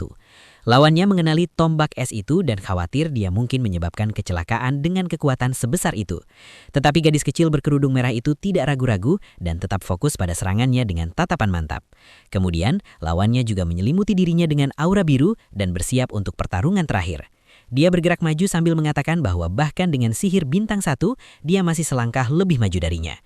Lawannya mengenali tombak es itu dan khawatir dia mungkin menyebabkan kecelakaan dengan kekuatan sebesar itu. Tetapi gadis kecil berkerudung merah itu tidak ragu-ragu dan tetap fokus pada serangannya dengan tatapan mantap. Kemudian, lawannya juga menyelimuti dirinya dengan aura biru dan bersiap untuk pertarungan terakhir. Dia bergerak maju sambil mengatakan bahwa bahkan dengan sihir bintang 1, dia masih selangkah lebih maju darinya.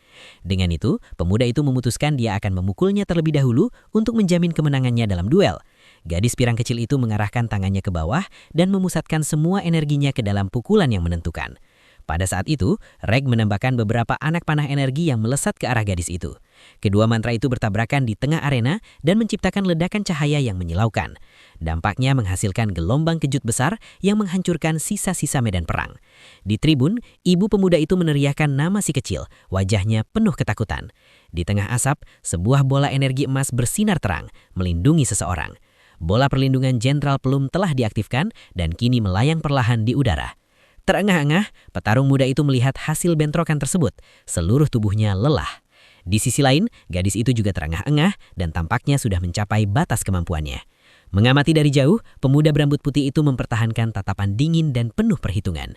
Dengan itu, pemuda itu memutuskan dia akan memukulnya terlebih dahulu untuk menjamin kemenangannya dalam duel. Gadis pirang kecil itu mengarahkan tangannya ke bawah dan memusatkan semua energinya ke dalam pukulan yang menentukan. Pada saat itu, Reg menembakkan beberapa anak panah energi yang melesat ke arah gadis itu. Kedua mantra itu bertabrakan di tengah arena dan menciptakan ledakan cahaya yang menyilaukan. Dampaknya menghasilkan gelombang kejut besar yang menghancurkan sisa-sisa medan perang. Di tribun, ibu pemuda itu meneriakkan nama si kecil, wajahnya penuh ketakutan. Di tengah asap, sebuah bola energi emas bersinar terang, melindungi seseorang. Bola perlindungan Jenderal Plum telah diaktifkan dan kini melayang perlahan di udara. Terengah-engah, petarung muda itu melihat hasil bentrokan tersebut. Seluruh tubuhnya lelah. Di sisi lain, gadis itu juga terengah-engah dan tampaknya sudah mencapai batas kemampuannya. Mengamati dari jauh, pemuda berambut putih itu mempertahankan tatapan dingin dan penuh perhitungan.